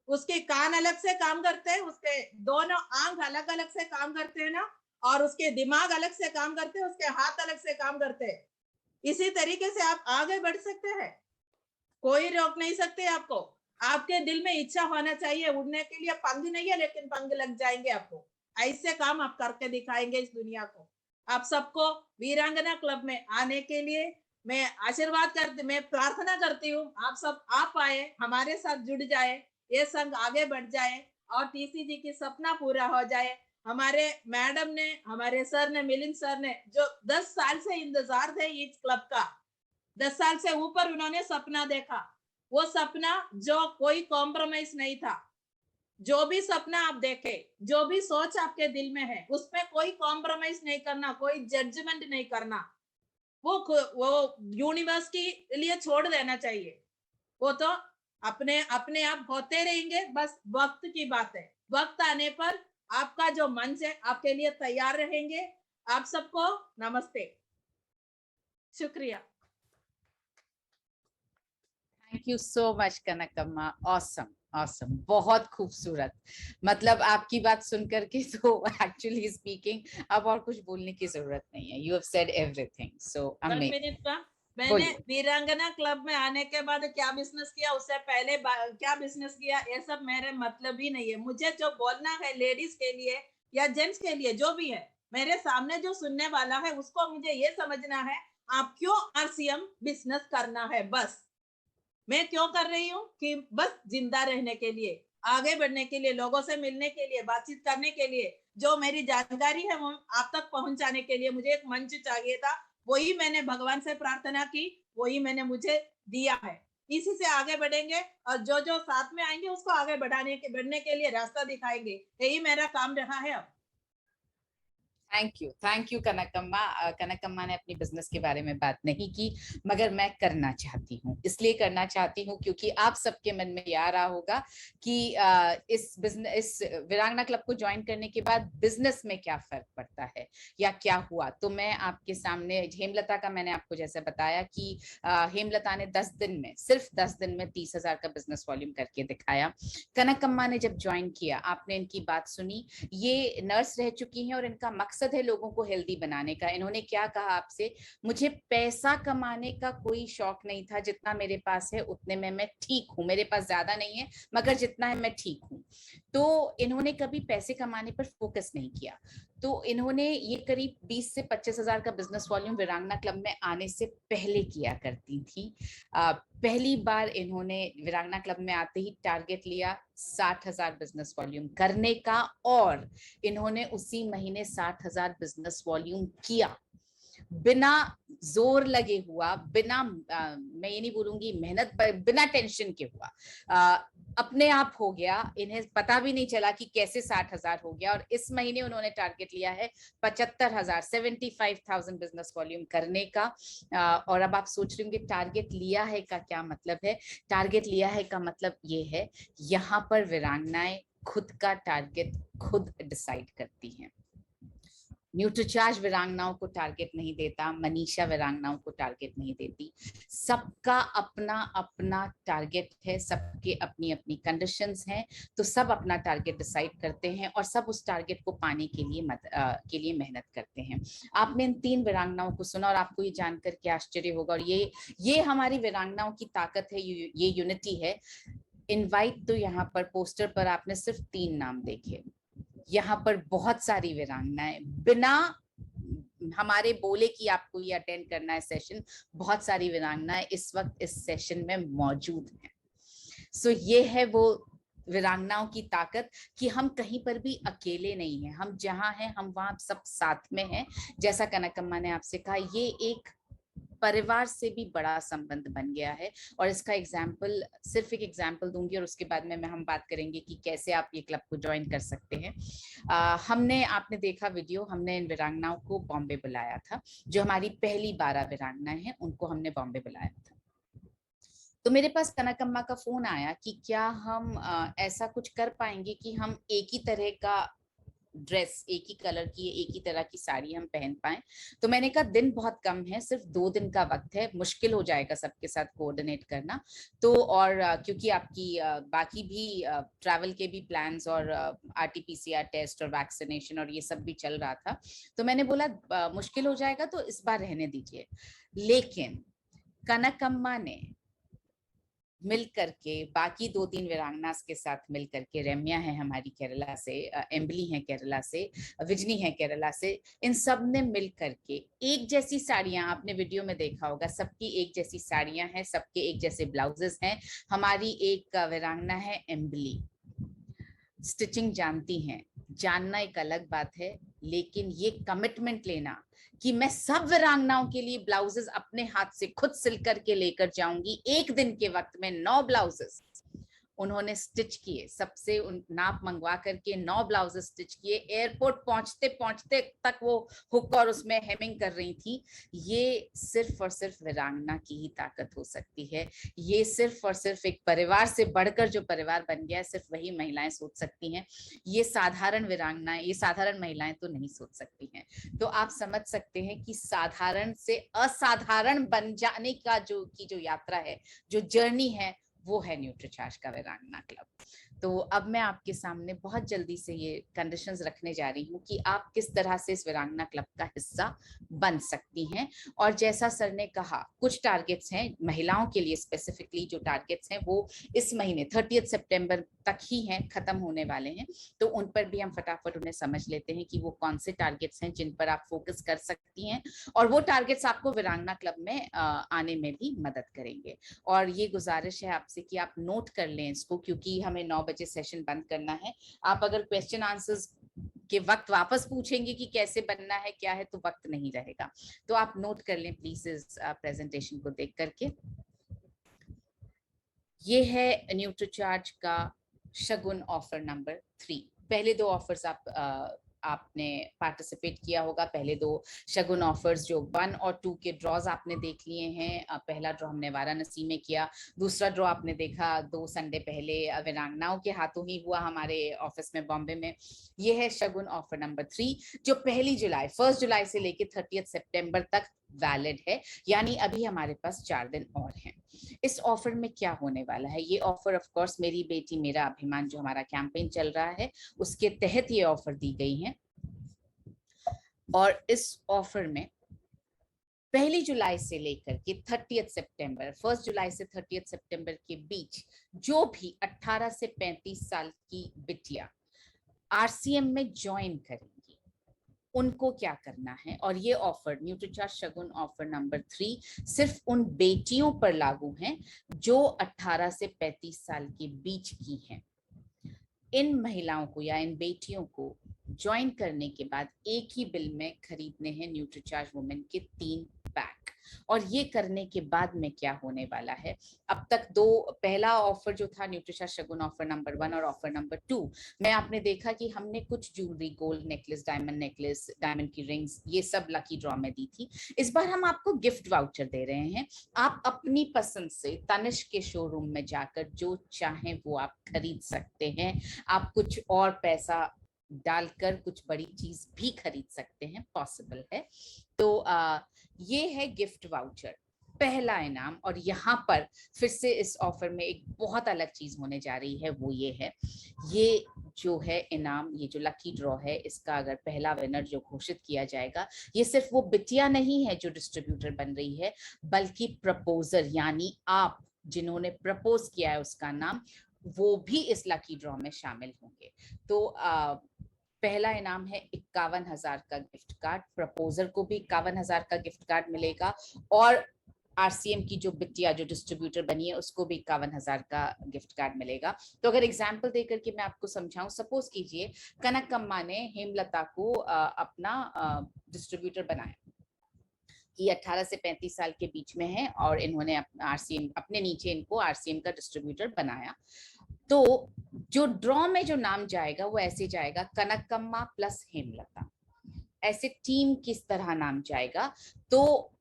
Speaker 4: उसके कान अलग से काम करते हैं, उसके दोनों आंख अलग अलग से काम करते हैं ना, और उसके दिमाग अलग से काम करते हैं, उसके हाथ अलग से काम करते हैं। इसी तरीके से आप आगे बढ़ सकते हैं, कोई रोक नहीं सकते आपको। आपके दिल में इच्छा होना चाहिए उड़ने के लिए, पंख नहीं है लेकिन पंख लग जाएंगे आपको। ऐसे काम आप करके दिखाएंगे इस दुनिया को। आप सबको वीरांगना क्लब में आने के लिए मैं आशीर्वाद करती, मैं प्रार्थना करती हूँ आप सब आप आए, हमारे साथ जुड़ जाए, ये संघ आगे बढ़ जाए और टीसीजी की सपना पूरा हो जाए। हमारे मैडम ने, हमारे सर ने, मिलिंद सर ने, जो 10 साल से इंतजार थे इस क्लब का, 10 साल से ऊपर उन्होंने सपना देखा, वो सपना जो कोई कॉम्प्रोमाइज नहीं था। जो भी सपना आप देखे, जो भी सोच आपके दिल में है, उसमें कोई कॉम्प्रोमाइज नहीं करना, कोई जजमेंट नहीं करना, वो यूनिवर्स के लिए छोड़ देना चाहिए। वो तो अपने अपने आप होते रहेंगे, बस वक्त की बात है। वक्त आने पर आपका जो मंच है आपके लिए तैयार रहेंगे। आप सबको नमस्ते, शुक्रिया।
Speaker 1: Thank you so much Kanakamma, awesome awesome, बहुत खूबसूरत। मतलब आपकी बात सुनकर के तो एक्चुअली स्पीकिंग अब और कुछ बोलने की जरूरत नहीं है, you have said everything, so amazing.
Speaker 4: मैंने वीरांगना क्लब में आने के बाद क्या बिजनेस किया, उससे पहले क्या बिजनेस किया, ये सब मेरे मतलब ही नहीं है। मुझे जो बोलना है लेडीज के लिए या जेंट्स के लिए, जो भी है, मेरे सामने जो सुनने वाला है उसको मुझे ये समझना है आप क्यों आरसीएम बिजनेस करना है। बस मैं क्यों कर रही हूँ कि बस जिंदा रहने के लिए, आगे बढ़ने के लिए, लोगों से मिलने के लिए, बातचीत करने के लिए, जो मेरी जानकारी है वो आप तक पहुंचाने के लिए मुझे एक मंच चाहिए था। वही मैंने भगवान से प्रार्थना की, वही मैंने मुझे दिया है। इसी से आगे बढ़ेंगे और जो जो साथ में आएंगे उसको आगे बढ़ने के लिए रास्ता दिखाएंगे। यही मेरा काम रहा है। अब
Speaker 1: थैंक यू कनकम्मा। कनकम्मा ने अपनी बिजनेस के बारे में बात नहीं की, मगर मैं करना चाहती हूँ, इसलिए करना चाहती हूँ क्योंकि आप सबके मन में ये आ रहा होगा कि इस वीरांगना क्लब को ज्वाइन करने के बाद बिजनेस में क्या फर्क पड़ता है या क्या हुआ। तो मैं आपके सामने हेमलता का, मैंने आपको जैसे बताया कि हेमलता ने 10 दिन में, सिर्फ 10 दिन में 30,000 का बिजनेस वॉल्यूम करके दिखाया। कनकम्मा ने जब ज्वाइन किया, आपने इनकी बात सुनी, ये नर्स रह चुकी हैं और इनका मकसद है लोगों को हेल्दी बनाने का। इन्होंने क्या कहा आपसे, मुझे पैसा कमाने का कोई शौक नहीं था, जितना मेरे पास है उतने में मैं ठीक हूँ, मेरे पास ज्यादा नहीं है मगर जितना है मैं ठीक हूँ। तो इन्होंने कभी पैसे कमाने पर फोकस नहीं किया। तो इन्होंने ये करीब 20 से 25,000 का बिजनेस वॉल्यूम वीरांगना क्लब में आने से पहले किया करती थी। पहली बार इन्होंने वीरांगना क्लब में आते ही टारगेट लिया 60,000 बिजनेस वॉल्यूम करने का, और इन्होंने उसी महीने 60,000 बिजनेस वॉल्यूम किया। बिना जोर लगे हुआ, बिना मैं ये नहीं बोलूंगी मेहनत, बिना टेंशन के हुआ, अपने आप हो गया। इन्हें पता भी नहीं चला कि कैसे 60,000 हो गया। और इस महीने उन्होंने टारगेट लिया है 75,000, 75,000 बिजनेस वॉल्यूम करने का। और अब आप सोच रहे होंगे टारगेट लिया है का क्या मतलब है। टारगेट लिया है का मतलब ये है, यहाँ पर वीरांगनाएं खुद का टारगेट खुद डिसाइड करती हैं। न्यूट्रीचार्ज वीरांगनाओं को टारगेट नहीं देता, मनीषा वीरांगनाओं को टारगेट नहीं देती। सबका अपना अपना टारगेट है, सबके अपनी अपनी कंडीशंस हैं, तो सब अपना टारगेट डिसाइड करते हैं और सब उस टारगेट को पाने के लिए मेहनत करते हैं। आपने इन 3 वीरांगनाओं को सुना और आपको ये जानकर क्या आश्चर्य होगा। और ये हमारी वीरांगनाओं की ताकत है, ये यूनिटी है। इनवाइट तो यहाँ पर पोस्टर पर आपने सिर्फ 3 नाम देखे, यहाँ पर बहुत सारी वीरांगनाएं बिना हमारे बोले कि आपको ये अटेंड करना है सेशन, बहुत सारी वीरांगनाएं इस वक्त इस सेशन में मौजूद हैं। सो ये है वो वीरांगनाओं की ताकत कि हम कहीं पर भी अकेले नहीं हैं, हम जहां हैं हम वहां सब साथ में हैं। जैसा कनकम्मा ने आपसे कहा, ये एक परिवार से भी बड़ा संबंध बन गया है। और इसका एग्जाम्पल, सिर्फ एक एग्जाम्पल दूंगी और उसके बाद में हम बात करेंगे कि कैसे आप ये क्लब को ज्वाइन कर सकते हैं। आपने देखा वीडियो, हमने इन वीरांगनाओं को बॉम्बे बुलाया था। जो हमारी पहली 12 वीरांगनाएं हैं उनको हमने बॉम्बे बुलाया था। तो मेरे पास कनकम्मा का फोन आया कि क्या हम ऐसा कुछ कर पाएंगे कि हम एक ही तरह का ड्रेस, एक ही कलर की, एक ही तरह की साड़ी हम पहन पाए। तो मैंने कहा दिन बहुत कम है, सिर्फ 2 दिन का वक्त है, मुश्किल हो जाएगा सबके साथ कोऑर्डिनेट करना। तो और क्योंकि आपकी बाकी भी ट्रैवल के भी प्लान्स और RT-PCR टेस्ट और वैक्सीनेशन और ये सब भी चल रहा था, तो मैंने बोला मुश्किल हो जाएगा तो इस बार रहने दीजिए। लेकिन कनकम्मा ने मिल करके बाकी 2-3 वीरांगनास के साथ मिल करके, रेम्या है हमारी केरला से, एम्बली है केरला से, विजनी है केरला से, इन सब ने मिल करके एक जैसी साड़ियां, आपने वीडियो में देखा होगा, सबकी एक जैसी साड़ियां हैं, सबके एक जैसे ब्लाउजेस हैं। हमारी एक वीरांगना है एम्बली, स्टिचिंग जानती हैं, जानना एक अलग बात है, लेकिन ये कमिटमेंट लेना कि मैं सब वीरांगनाओं के लिए ब्लाउजेस अपने हाथ से खुद सिल करके लेकर जाऊंगी, एक दिन के वक्त में 9 ब्लाउजेस उन्होंने स्टिच किए, सबसे नाप मंगवा करके 9 ब्लाउजेस स्टिच किए। एयरपोर्ट पहुंचते पहुंचते तक वो हुक और उसमें हेमिंग कर रही थी। ये सिर्फ और सिर्फ वीरांगना की ही ताकत हो सकती है। ये सिर्फ और सिर्फ एक परिवार से बढ़कर जो परिवार बन गया है, सिर्फ वही महिलाएं सोच सकती हैं। ये साधारण वीरांगनाएं, ये साधारण महिलाएं तो नहीं सोच सकती हैं। तो आप समझ सकते हैं कि साधारण से असाधारण बन जाने का जो यात्रा है, जो जर्नी है, वो है न्यूट्रीचार्ज का वीरांगना क्लब। तो अब मैं आपके सामने बहुत जल्दी से ये कंडीशंस रखने जा रही हूँ कि आप किस तरह से इस वीरांगना क्लब का हिस्सा बन सकती हैं। और जैसा सर ने कहा, कुछ टारगेट्स हैं महिलाओं के लिए स्पेसिफिकली, जो टारगेट्स हैं वो इस महीने 30 सितंबर तक ही हैं, खत्म होने वाले हैं। तो उन पर भी हम फटाफट उन्हें समझ लेते हैं कि वो कौन से टारगेट्स हैं जिन पर आप फोकस कर सकती हैं, और वो टारगेट्स आपको वीरांगना क्लब में आने में भी मदद करेंगे। और ये गुजारिश है आपसे कि आप नोट कर लें इसको, क्योंकि हमें 9 बजे सेशन बंद करना है। आप अगर क्वेश्चन आंसर्स के वक्त वापस पूछेंगे कि कैसे बनना है क्या है, तो वक्त नहीं रहेगा। तो आप नोट कर लें प्लीज इस प्रेजेंटेशन को देख करके। ये है न्यूट्रीचार्ज का शगुन ऑफर नंबर 3। पहले 2 ऑफर्स आपने पार्टिसिपेट किया होगा। पहले 2 शगुन ऑफर्स जो 1 और 2 के ड्रॉज आपने देख लिए हैं। पहला ड्रॉ हमने वाराणसी में किया, दूसरा ड्रॉ आपने देखा 2 संडे पहले वीरांगनाओं के हाथों ही हुआ हमारे ऑफिस में बॉम्बे में। ये है शगुन ऑफर नंबर 3, जो 1 जुलाई से लेकर 30 सितंबर तक वैलिड है, यानी अभी हमारे पास 4 दिन और हैं। इस ऑफर में क्या होने वाला है, ये ऑफर ऑफ कोर्स मेरी बेटी मेरा अभिमान जो हमारा कैंपेन चल रहा है उसके तहत ये ऑफर दी गई है। और इस ऑफर में 1 जुलाई से लेकर के 30 सितंबर, 1 जुलाई से 30 सितंबर के बीच जो भी 18 से 35 साल की बिटिया RCM में ज्वाइन करेंगी, उनको क्या करना है। और ये ऑफर न्यूट्रीचार्ज शगुन ऑफर नंबर 3 सिर्फ उन बेटियों पर लागू है जो 18 से 35 साल के बीच की हैं। इन महिलाओं को या इन बेटियों को ज्वाइन करने के बाद एक ही बिल में खरीदने हैं न्यूट्रीचार्ज वुमेन के 3 पैक। और ये करने के बाद में क्या होने वाला है, अब तक पहला ऑफर जो था न्यूट्रीचार्ज शगुन ऑफर नंबर 1 और ऑफर नंबर 2 में आपने देखा कि हमने कुछ ज्वेलरी, गोल्ड नेकलेस, डायमंड की रिंग्स, ये सब लकी ड्रॉ में दी थी। इस बार हम आपको गिफ्ट वाउचर दे रहे हैं। आप अपनी पसंद से तनिष्क के शोरूम में जाकर जो चाहें वो आप खरीद सकते हैं। आप कुछ और पैसा डालकर कुछ बड़ी चीज भी खरीद सकते हैं, पॉसिबल है। तो ये है गिफ्ट वाउचर, पहला इनाम। और यहाँ पर फिर से इस ऑफर में एक बहुत अलग चीज होने जा रही है, वो ये है, ये जो है इनाम, ये जो लकी ड्रॉ है, इसका अगर पहला विनर जो घोषित किया जाएगा, ये सिर्फ वो बिटिया नहीं है जो डिस्ट्रीब्यूटर बन रही है, बल्कि प्रपोजर यानी आप जिन्होंने प्रपोज किया है उसका नाम, वो भी इस लकी ड्रॉ में शामिल होंगे। तो पहला इनाम है 51,000 का गिफ्ट कार्ड, प्रपोजर को भी 51,000 का गिफ्ट कार्ड मिलेगा, और आरसीएम की जो बिटिया जो डिस्ट्रीब्यूटर बनी है उसको भी 51,000 का गिफ्ट कार्ड मिलेगा। तो अगर एग्जांपल देकर के मैं आपको समझाऊं, सपोज कीजिए कनकम्मा ने हेमलता को अपना डिस्ट्रीब्यूटर बनाया, ये 18 से 35 साल के बीच में है और इन्होंने आरसीएम अपने नीचे इनको आरसीएम का डिस्ट्रीब्यूटर बनाया। तो जो ड्रॉ में जो नाम जाएगा वो ऐसे जाएगा, कनकम्मा प्लस हेमलता, ऐसे टीम किस तरह नाम जाएगा। तो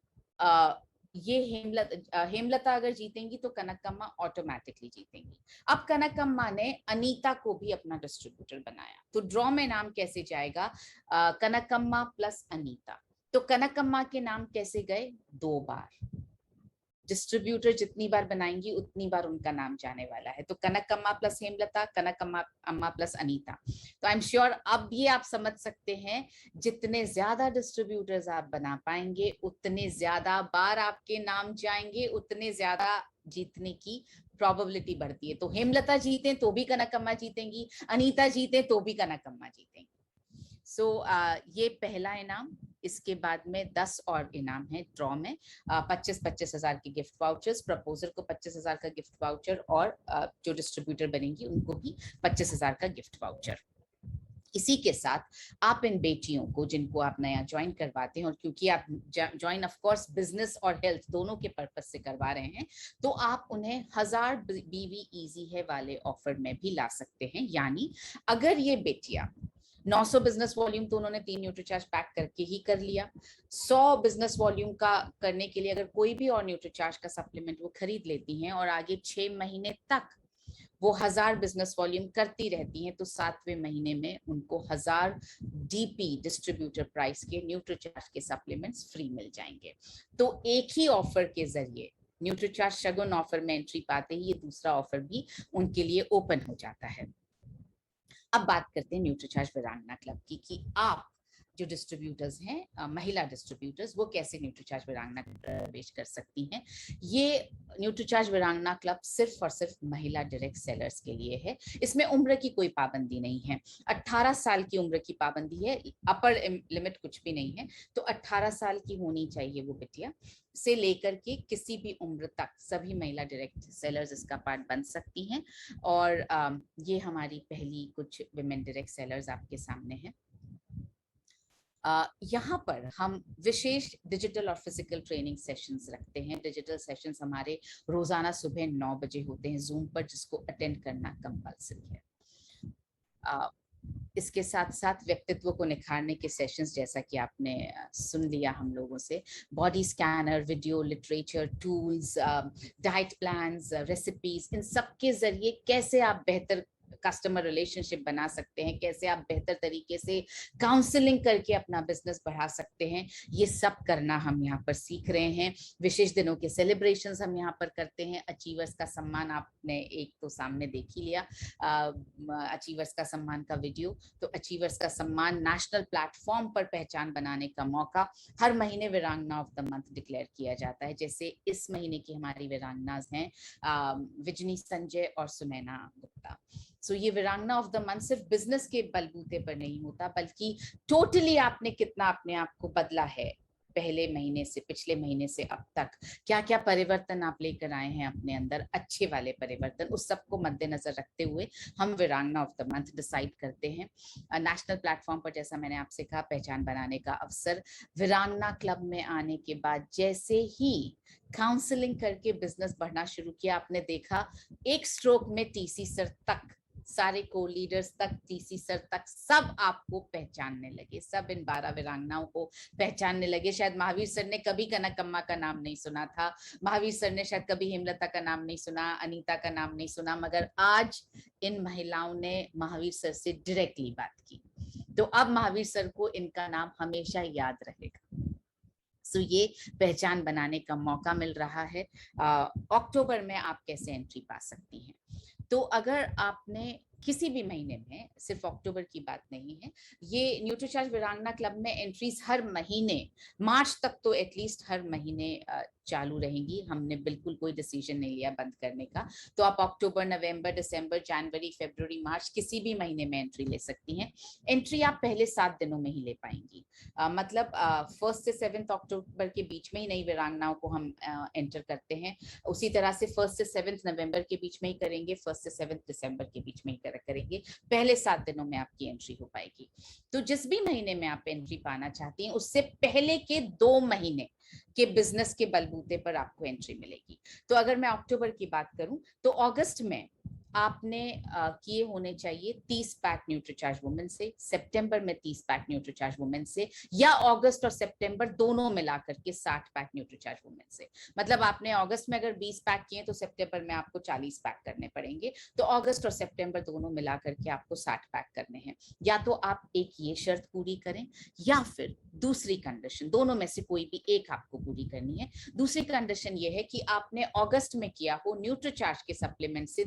Speaker 1: ये हेमलता अगर जीतेंगी तो कनकम्मा ऑटोमेटिकली जीतेंगी। अब कनकम्मा ने अनीता को भी अपना डिस्ट्रीब्यूटर बनाया, तो ड्रॉ में नाम कैसे जाएगा, कनकम्मा प्लस अनीता। तो कनकम्मा के नाम कैसे गए, 2 बार, डिस्ट्रीब्यूटर जितनी बार बनाएंगी उतनी बार उनका नाम जाने वाला है। तो कनकम्मा प्लस हेमलता, कनकम्मा प्लस अनीता। तो आई एम श्योर अब ये आप समझ सकते हैं, जितने ज्यादा डिस्ट्रीब्यूटर्स आप बना पाएंगे उतने ज्यादा बार आपके नाम जाएंगे, उतने ज्यादा जीतने की प्रोबेबिलिटी बढ़ती है। तो हेमलता जीते तो भी कनकम्मा जीतेंगी, अनीता जीते तो भी कनकम्मा जीतेंगी। सो ये पहला इनाम। इसके बाद में 10 और इनाम है ड्रॉ में, 25,000 के गिफ्ट वाउचर्स, प्रपोजर को 25,000 का गिफ्ट वाउचर, और जो डिस्ट्रीब्यूटर बनेंगी उनको भी 25,000 का गिफ्ट वाउचर। इसी के साथ आप इन बेटियों को जिनको आप नया ज्वाइन करवाते हैं, और क्योंकि आप ज्वाइन ऑफ कोर्स बिजनेस और हेल्थ दोनों के पर्पस से करवा रहे हैं, तो आप उन्हें 1000 बीवी इजी है वाले ऑफर में भी ला सकते हैं। यानी अगर ये बेटियां 900 बिजनेस वॉल्यूम तो उन्होंने 3 न्यूट्रीचार्ज पैक करके ही कर लिया, 100 बिजनेस वॉल्यूम का करने के लिए अगर कोई भी और न्यूट्रीचार्ज का सप्लीमेंट वो खरीद लेती हैं और आगे 6 महीने तक वो 1000 बिजनेस वॉल्यूम करती रहती हैं, तो 7वें महीने में उनको 1000 डीपी डिस्ट्रीब्यूटर प्राइस के न्यूट्रीचार्ज के सप्लीमेंट्स फ्री मिल जाएंगे। तो एक ही ऑफर के जरिए न्यूट्रीचार्ज शगुन ऑफर में एंट्री पाते ही ये दूसरा ऑफर भी उनके लिए ओपन हो जाता है। अब बात करते हैं न्यूट्रीचार्ज वीरांगना क्लब की, कि आप जो डिस्ट्रीब्यूटर्स हैं, महिला डिस्ट्रीब्यूटर्स, वो कैसे न्यूट्रीचार्ज वीरांगना प्रवेश कर सकती हैं। ये न्यूट्रीचार्ज वीरांगना क्लब सिर्फ और सिर्फ महिला डायरेक्ट सेलर्स के लिए है। इसमें उम्र की कोई पाबंदी नहीं है, 18 साल की उम्र की पाबंदी है, अपर लिमिट कुछ भी नहीं है। तो 18 साल की होनी चाहिए वो बिटिया, से लेकर के किसी भी उम्र तक सभी महिला डायरेक्ट सेलर्स इसका पार्ट बन सकती हैं। और ये हमारी पहली कुछ विमेन डायरेक्ट सेलर्स आपके सामने हैं। यहाँ पर हम विशेष डिजिटल और फिजिकल ट्रेनिंग सेशंस रखते हैं। डिजिटल सेशंस हमारे रोजाना सुबह 9 बजे होते हैं जूम पर, जिसको अटेंड करना कंपल्सरी है। इसके साथ साथ व्यक्तित्व को निखारने के सेशंस, जैसा कि आपने सुन लिया हम लोगों से, body scanner, video literature, tools, diet plans, recipes, इन सब के जरिए कैसे आप बेहतर कस्टमर रिलेशनशिप बना सकते हैं, कैसे आप बेहतर तरीके से काउंसलिंग करके अपना बिजनेस बढ़ा सकते हैं, ये सब करना हम यहाँ पर सीख रहे हैं। विशेष दिनों के सेलिब्रेशंस हम यहाँ पर करते हैं। अचीवर्स का सम्मान आपने एक तो सामने देख ही लिया, अचीवर्स का सम्मान का वीडियो। तो अचीवर्स का सम्मान नेशनल प्लेटफॉर्म पर पहचान बनाने का मौका हर महीने वीरांगना ऑफ द मंथ डिक्लेयर किया जाता है। जैसे इस महीने की हमारी वीरांगनाज हैं विजनी संजय और सुनैना गुप्ता। सो ये वीरांगना ऑफ द मंथ सिर्फ बिजनेस के बलबूते पर नहीं होता, बल्कि टोटली आपने कितना अपने आप को बदला है, पहले महीने से, पिछले महीने से अब तक क्या क्या परिवर्तन आप लेकर आए हैं अपने अंदर, अच्छे वाले परिवर्तन, उस सबको मद्देनजर रखते हुए हम वीरांगना ऑफ द मंथ डिसाइड करते हैं। नेशनल प्लेटफॉर्म पर जैसा मैंने आपसे कहा, पहचान बनाने का अवसर। वीरांगना क्लब में आने के बाद जैसे ही काउंसलिंग करके बिजनेस बढ़ना शुरू किया, आपने देखा एक स्ट्रोक में टीसी सर तक, सारे को लीडर्स तक, टीसी सर तक, सब आपको पहचानने लगे, सब इन 12 वीरांगनाओं को पहचानने लगे। शायद महावीर सर ने कभी कनकम्मा का नाम नहीं सुना था, महावीर सर ने शायद कभी हेमलता का नाम नहीं सुना, अनीता का नाम नहीं सुना, मगर आज इन महिलाओं ने महावीर सर से डायरेक्टली बात की, तो अब महावीर सर को इनका नाम हमेशा याद रहेगा। सो ये पहचान बनाने का मौका मिल रहा है। अक्टूबर में आप कैसे एंट्री पा सकती हैं? तो अगर आपने किसी भी महीने में, सिर्फ अक्टूबर की बात नहीं है, ये न्यूट्रीचार्ज वीरांगना क्लब में एंट्रीज हर महीने, मार्च तक तो एटलीस्ट हर महीने चालू रहेंगी। हमने बिल्कुल कोई डिसीजन नहीं लिया बंद करने का, तो आप अक्टूबर, नवंबर, दिसंबर, जनवरी, फरवरी, मार्च किसी भी महीने में एंट्री ले सकती हैं। एंट्री आप पहले 7 दिनों में ही ले पाएंगी, मतलब 1 से 7 अक्टूबर के बीच में ही नई वीरांगनाओं को हम एंटर करते हैं। उसी तरह से 1 से 7 नवंबर के बीच में ही करेंगे, 1 से 7 दिसंबर के बीच में ही करेंगे। पहले 7 दिनों में आपकी एंट्री हो पाएगी। तो जिस भी महीने में आप एंट्री पाना चाहती हैं, उससे पहले के 2 महीने के बिजनेस के बलबूते पर आपको एंट्री मिलेगी। तो अगर मैं अक्टूबर की बात करूं, तो अगस्त में आपने किए होने चाहिए 30 पैक न्यूट्रीचार्ज वुमेन से, सितंबर में 30 पैक न्यूट्रीचार्ज वुमेन से, या अगस्त और सितंबर दोनों मिलाकर के 60 पैक न्यूट्रीचार्ज वुमेन से। मतलब आपने अगस्त में अगर 20 पैक किए तो सितंबर में आपको 40 पैक करने पड़ेंगे। तो अगस्त और सितंबर दोनों मिलाकर के आपको 60 पैक करने हैं। या तो आप एक ये शर्त पूरी करें, या फिर दूसरी कंडीशन, दोनों में से कोई भी एक आपको पूरी करनी है। दूसरी कंडीशन ये है कि आपने अगस्त में किया हो न्यूट्रीचार्ज के सप्लीमेंट से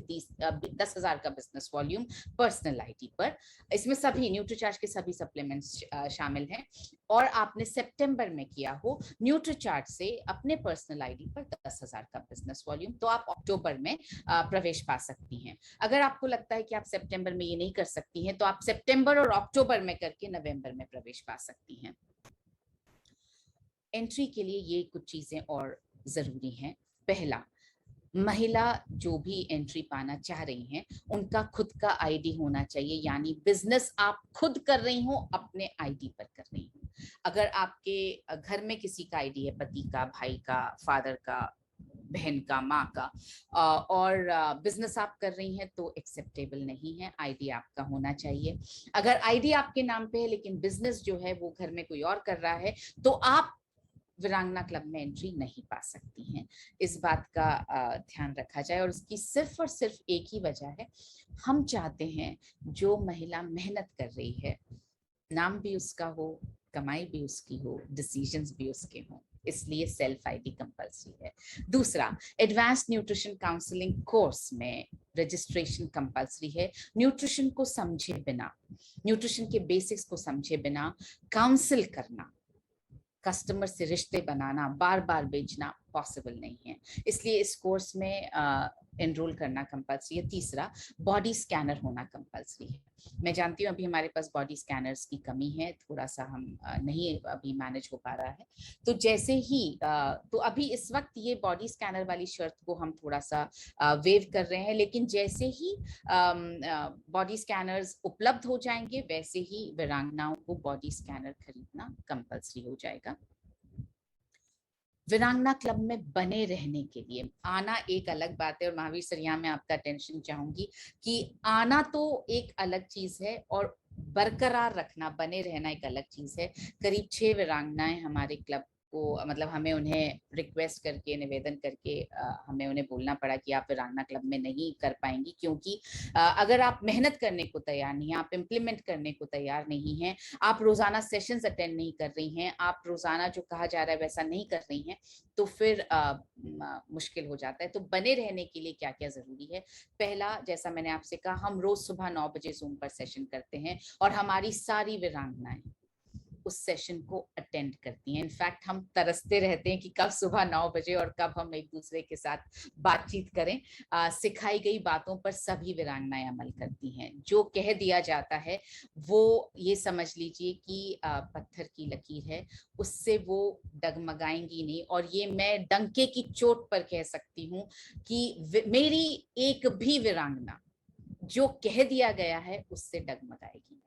Speaker 1: 10,000 का बिजनेस वॉल्यूम पर्सनल आईडी पर, इसमें सभी न्यूट्रीचार्ज के सभी सप्लीमेंट्स शामिल हैं, और आपने सितंबर में किया हो न्यूट्रीचार्ज से अपने पर्सनल आईडी पर 10,000 का बिजनेस वॉल्यूम, तो आप अक्टूबर में प्रवेश पा सकती हैं। अगर आपको लगता है कि आप सितंबर में ये नहीं कर सकती हैं, तो आप सितंबर और अक्टूबर में करके नवंबर में प्रवेश पा सकती हैं। एंट्री के लिए ये कुछ चीजें और जरूरी हैं। पहला, महिला जो भी एंट्री पाना चाह रही हैं, उनका खुद का आईडी होना चाहिए, यानी बिजनेस आप खुद कर रही हो, अपने आईडी पर कर रही हो। अगर आपके घर में किसी का आईडी है, पति का, भाई का, फादर का, बहन का, माँ का, और बिजनेस आप कर रही हैं, तो एक्सेप्टेबल नहीं है। आईडी आपका होना चाहिए। अगर आईडी आपके नाम पे है लेकिन बिजनेस जो है वो घर में कोई और कर रहा है, तो आप वीरांगना क्लब में एंट्री नहीं पा सकती हैं। इस बात का ध्यान रखा जाए, और उसकी सिर्फ और सिर्फ एक ही वजह है, हम चाहते हैं जो महिला मेहनत कर रही है, नाम भी उसका हो, कमाई भी उसकी हो, डिसीजंस भी उसके हों, इसलिए सेल्फ आईडी कंपल्सरी है। दूसरा, एडवांस न्यूट्रिशन काउंसलिंग कोर्स में रजिस्ट्रेशन कंपल्सरी है। न्यूट्रिशन को समझे बिना, न्यूट्रिशन के बेसिक्स को समझे बिना काउंसिल करना, कस्टमर से रिश्ते बनाना, बार बार बेचना पॉसिबल नहीं है, इसलिए इस कोर्स में एनरोल करना कंपल्सरी है। तीसरा, बॉडी स्कैनर होना कंपल्सरी है। मैं जानती हूँ अभी हमारे पास बॉडी स्कैनर्स की कमी है, थोड़ा सा हम नहीं अभी मैनेज हो पा रहा है, तो जैसे ही तो अभी इस वक्त ये बॉडी स्कैनर वाली शर्त को हम थोड़ा सा वेव कर रहे हैं, लेकिन जैसे ही बॉडी स्कैनर्स उपलब्ध हो जाएंगे, वैसे ही वीरांगनाओं को बॉडी स्कैनर खरीदना कंपल्सरी हो जाएगा। वीरांगना क्लब में बने रहने के लिए आना एक अलग बात है, और महावीर सर, यहाँ मैं आपका अटेंशन चाहूंगी कि आना तो एक अलग चीज है, और बरकरार रखना, बने रहना एक अलग चीज है। करीब 6 वीरांगनाएं हमारे क्लब को, मतलब हमें उन्हें रिक्वेस्ट करके, निवेदन करके हमें उन्हें बोलना पड़ा कि आप वीरांगना क्लब में नहीं कर पाएंगी, क्योंकि अगर आप मेहनत करने को तैयार नहीं हैं, आप इम्प्लीमेंट करने को तैयार नहीं हैं, आप रोजाना सेशंस अटेंड नहीं कर रही हैं, आप रोजाना जो कहा जा रहा है वैसा नहीं कर रही हैं, तो फिर मुश्किल हो जाता है। तो बने रहने के लिए क्या क्या जरूरी है? पहला, जैसा मैंने आपसे कहा, हम रोज सुबह 9 बजे जूम पर सेशन करते हैं, और हमारी सारी वीरांगनाएं उस सेशन को अटेंड करती हैं। इनफैक्ट हम तरसते रहते हैं कि कब सुबह 9 बजे और कब हम एक दूसरे के साथ बातचीत करें। सिखाई गई बातों पर सभी वीरांगनाएं अमल करती हैं। जो कह दिया जाता है वो ये समझ लीजिए कि पत्थर की लकीर है, उससे वो डगमगाएंगी नहीं। और ये मैं डंके की चोट पर कह सकती हूँ कि मेरी एक भी वीरांगना जो कह दिया गया है उससे डगमगाएगी।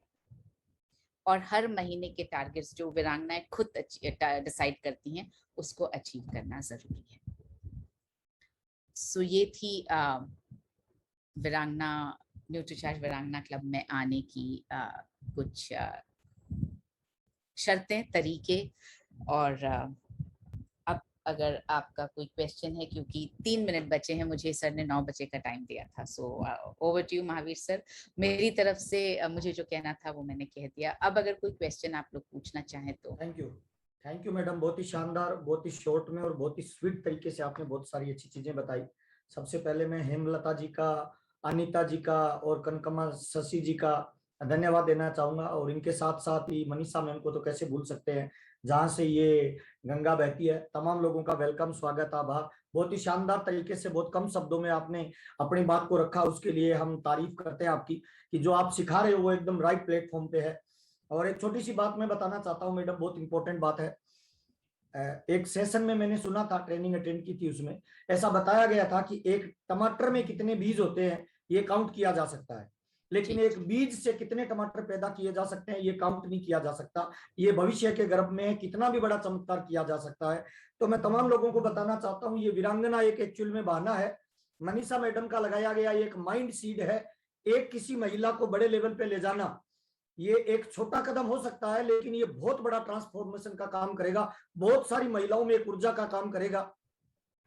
Speaker 1: और हर महीने के टारगेट्स जो वीरांगनाएं खुद डिसाइड करती हैं उसको अचीव करना जरूरी है। सो ये थी वीरांगना न्यूट्रीचार्ज वीरांगना क्लब में आने की कुछ शर्तें, तरीके। और अब अगर आपका कोई क्वेश्चन है, क्योंकि 3 मिनट बचे हैं, मुझे सर ने 9 बजे का टाइम दिया था। So over to you Mahavir sir. मेरी तरफ से मुझे जो कहना था वो मैंने कह दिया। अब अगर कोई क्वेश्चन आप लोग पूछना चाहें तो।
Speaker 5: थैंक यू मैडम, बहुत ही शानदार, बहुत ही शॉर्ट में और बहुत ही स्वीट तरीके से आपने बहुत सारी अच्छी चीजें बताई। सबसे पहले मैं हेमलता जी का, अनीता जी का और कनकमा शशि जी का धन्यवाद देना चाहूंगा। और इनके साथ साथ ही मनीषा मैम को तो कैसे भूल सकते हैं, जहां से ये गंगा बहती है। तमाम लोगों का वेलकम, स्वागत, आभार। बहुत ही शानदार तरीके से, बहुत कम शब्दों में आपने अपनी बात को रखा, उसके लिए हम तारीफ करते हैं आपकी, कि जो आप सिखा रहे हो वो एकदम राइट प्लेटफॉर्म पे है। और एक छोटी सी बात मैं बताना चाहता हूँ मैडम, बहुत इंपॉर्टेंट बात है। एक सेशन में मैंने सुना था, ट्रेनिंग अटेंड की थी, उसमें ऐसा बताया गया था कि एक टमाटर में कितने बीज होते हैं ये काउंट किया जा सकता है, लेकिन एक बीज से कितने टमाटर पैदा किए जा सकते हैं ये काउंट नहीं किया जा सकता। ये भविष्य के गर्भ में कितना भी बड़ा चमत्कार किया जा सकता है। तो मैं तमाम लोगों को बताना चाहता हूँ, ये वीरांगना एक एक्चुअल में बहाना है। मनीषा मैडम का लगाया गया एक माइंड सीड है। एक किसी महिला को बड़े लेवल पे ले जाना, ये एक छोटा कदम हो सकता है, लेकिन ये बहुत बड़ा ट्रांसफॉर्मेशन का काम करेगा। बहुत सारी महिलाओं में एक ऊर्जा का काम करेगा,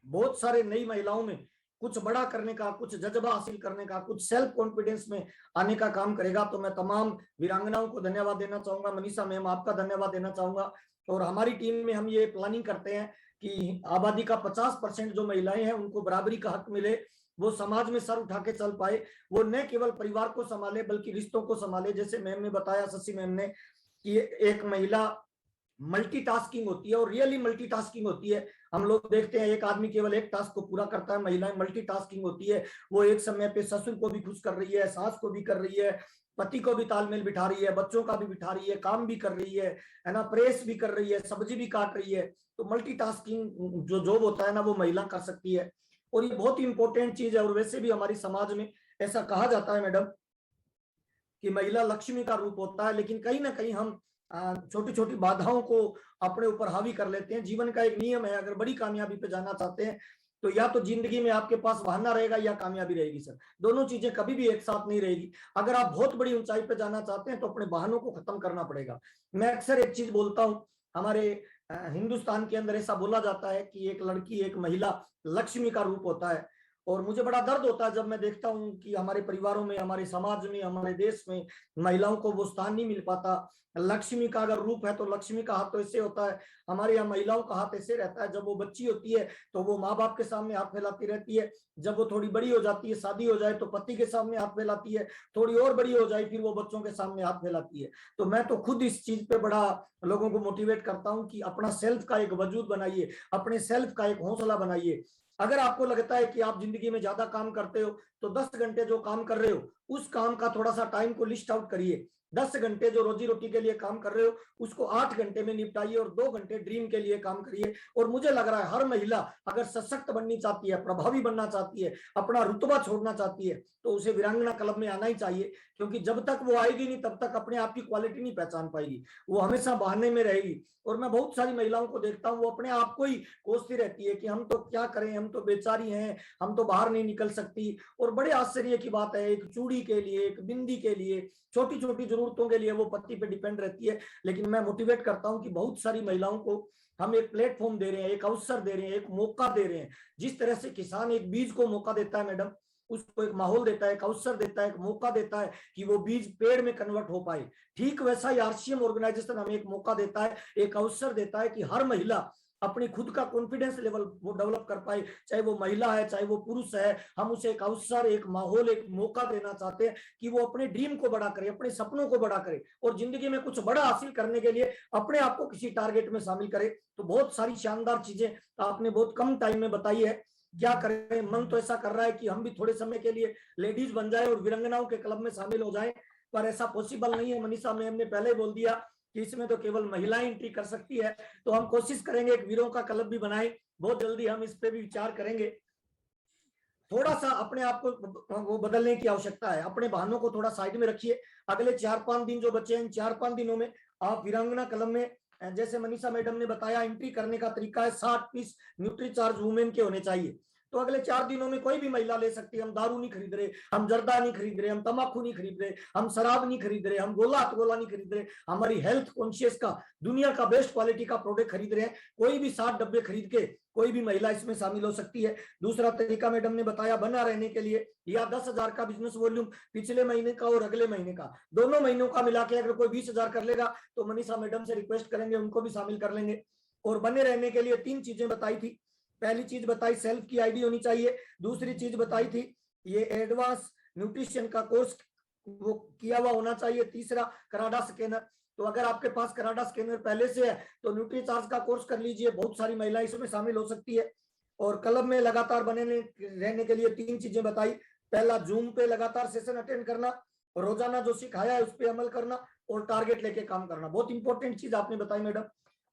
Speaker 5: बहुत सारे नई महिलाओं में कुछ बड़ा करने का, कुछ जज्बा हासिल करने का, कुछ सेल्फ कॉन्फिडेंस में आने का काम करेगा। तो मैं तमाम वीरांगनाओं को धन्यवाद देना चाहूंगा। मनीषा मैम, आपका धन्यवाद देना चाहूंगा। और हमारी टीम में हम ये प्लानिंग करते हैं कि आबादी का 50% जो महिलाएं हैं उनको बराबरी का हक मिले, वो समाज में सर उठा के चल पाए, वो न केवल परिवार को संभाले बल्कि रिश्तों को संभाले। जैसे मैम ने बताया, शशि मैम ने, कि एक महिला मल्टीटास्किंग होती है और रियली मल्टीटास्किंग होती है। हम लोग देखते हैं एक आदमी केवल एक टास्क को पूरा करता है, महिलाएं मल्टीटास्किंग होती है। वो एक समय पे ससुर को भी खुश कर रही है, सास को भी कर रही है, पति को भी तालमेल बिठा रही है, बच्चों का भी बिठा रही है, काम भी कर रही है ना, प्रेस भी कर रही है, सब्जी भी काट रही है। तो मल्टीटास्किंग जो जॉब होता है ना, वो महिला कर सकती है और ये बहुत ही इंपॉर्टेंट चीज है। और वैसे भी हमारी समाज में ऐसा कहा जाता है मैडम कि महिला लक्ष्मी का रूप होता है, लेकिन कहीं ना कहीं हम छोटी छोटी बाधाओं को अपने ऊपर हावी कर लेते हैं। जीवन का एक नियम है, अगर बड़ी कामयाबी पे जाना चाहते हैं तो या तो जिंदगी में आपके पास बहाना रहेगा या कामयाबी रहेगी सर, दोनों चीजें कभी भी एक साथ नहीं रहेगी। अगर आप बहुत बड़ी ऊंचाई पे जाना चाहते हैं तो अपने बहानों को खत्म करना पड़ेगा। मैं अक्सर एक चीज बोलता हूँ, हमारे हिंदुस्तान के अंदर ऐसा बोला जाता है कि एक लड़की, एक महिला लक्ष्मी का रूप होता है। और मुझे बड़ा दर्द होता है जब मैं देखता हूँ कि हमारे परिवारों में, हमारे समाज में, हमारे देश में महिलाओं को वो स्थान नहीं मिल पाता। लक्ष्मी का अगर रूप है तो लक्ष्मी का हाथ तो ऐसे होता है, हमारे यहाँ महिलाओं का हाथ ऐसे रहता है। जब वो बच्ची होती है तो वो माँ बाप के सामने हाथ फैलाती रहती है, जब वो थोड़ी बड़ी हो जाती है, शादी हो जाए, तो पति के सामने हाथ फैलाती है, थोड़ी और बड़ी हो जाए फिर वो बच्चों के सामने हाथ फैलाती है। तो मैं तो खुद इस चीज पे बड़ा लोगों को मोटिवेट करता हूँ कि अपना सेल्फ का एक वजूद बनाइए, अपने सेल्फ का एक हौसला बनाइए। अगर आपको लगता है कि आप जिंदगी में ज्यादा काम करते हो तो 10 घंटे जो काम कर रहे हो उस काम का थोड़ा सा टाइम को लिस्ट आउट करिए। 10 घंटे जो रोजी रोटी के लिए काम कर रहे हो उसको 8 घंटे में निपटाइए और 2 घंटे ड्रीम के लिए काम करिए। और मुझे लग रहा है हर महिला अगर सशक्त बननी चाहती है, प्रभावी बनना चाहती है, अपना रुतबा छोड़ना चाहती है, तो उसे वीरांगना क्लब में आना ही चाहिए। क्योंकि जब तक वो आएगी नहीं तब तक अपने आप की क्वालिटी नहीं पहचान पाएगी, वो हमेशा बहाने में रहेगी। और मैं बहुत सारी महिलाओं को देखता हूँ वो अपने आप को ही कोसती रहती है कि हम तो क्या करें, हम तो बेचारी हैं, हम तो बाहर नहीं निकल सकती। और बड़े आश्चर्य की बात है, एक चूड़ी के लिए, एक बिंदी के लिए, छोटी छोटी जरूरतों के लिए वो पति पे डिपेंड रहती है। लेकिन मैं मोटिवेट करता हूँ कि बहुत सारी महिलाओं को हम एक प्लेटफॉर्म दे रहे हैं, एक अवसर दे रहे हैं, एक मौका दे रहे हैं। जिस तरह से किसान एक बीज को मौका देता है मैडम, उसको एक माहौल देता है, एक अवसर देता है, एक मौका देता है कि वो बीज पेड़ में कन्वर्ट हो पाए, ठीक वैसा ही आरसीएम ऑर्गेनाइजेशन हमें एक मौका देता है, एक अवसर देता है कि हर महिला अपनी खुद का कॉन्फिडेंस लेवल वो डेवलप कर पाए, चाहे वो महिला है चाहे वो पुरुष है। हम उसे एक अवसर, एक माहौल, एक मौका देना चाहते हैं कि वो अपने ड्रीम को बड़ा करे, अपने सपनों को बड़ा करे और जिंदगी में कुछ बड़ा हासिल करने के लिए अपने आप को किसी टारगेट में शामिल करे। तो बहुत सारी शानदार चीजें आपने बहुत कम टाइम में बताई है। क्या करें, मन तो ऐसा कर रहा है कि हम भी थोड़े समय के लिए लेडीज बन जाए और वीरांगनाओं के क्लब में शामिल हो जाएं, पर ऐसा पॉसिबल नहीं है। मनीषा मैम ने पहले बोल दिया कि इसमें तो केवल महिलाएं एंट्री कर सकती है, तो हम कोशिश करेंगे एक वीरों का क्लब भी बनाएं। बहुत जल्दी हम इस पे भी विचार करेंगे। थोड़ा सा अपने आप को वो बदलने की आवश्यकता है। अपने बहानों को थोड़ा साइड में रखिए। अगले 4-5 दिन जो बचे हैं, इन 4-5 दिनों में आप वीरांगना क्लब में, जैसे मनीषा मैडम ने बताया, एंट्री करने का तरीका है 60 पीस न्यूट्रीचार्ज वुमेन के होने चाहिए। तो अगले 4 दिनों में कोई भी महिला ले सकती है। हम दारू नहीं खरीद रहे, हम जर्दा नहीं खरीद रहे, हम तंबाकू नहीं खरीद रहे, हम शराब नहीं खरीद रहे, हम गोला हथगोला नहीं खरीद रहे। हमारी हेल्थ कॉन्शियस का, दुनिया का बेस्ट क्वालिटी का प्रोडक्ट खरीद रहे हैं। कोई भी 60 डब्बे खरीद के कोई भी महिला इसमें शामिल हो सकती है। दूसरा तरीका मैडम ने बताया, बना रहने के लिए या 10,000 का बिजनेस वॉल्यूम पिछले महीने का और अगले महीने का, दोनों महीनों का मिला के अगर कोई 20,000 कर लेगा तो मनीषा मैडम से रिक्वेस्ट करेंगे, उनको भी शामिल कर लेंगे। और बने रहने के लिए 3 चीजें बताई थी। पहली चीज बताई सेल्फ की आईडी होनी चाहिए। दूसरी चीज बताई थी ये एडवांस न्यूट्रिशन का कोर्स वो किया हुआ होना चाहिए। तीसरा कराडा स्कैनर। तो अगर आपके पास कराडा स्कैनर पहले से है तो न्यूट्रीचार्ज का कोर्स कर लीजिए, बहुत सारी महिलाएं इसमें शामिल हो सकती है। और क्लब में लगातार बने रहने के लिए 3 चीजें बताई। पहला, जूम पे लगातार सेशन अटेंड करना, रोजाना जो सिखाया है उस पर अमल करना और टारगेट लेके काम करना। बहुत इंपॉर्टेंट चीज आपने बताई मैडम।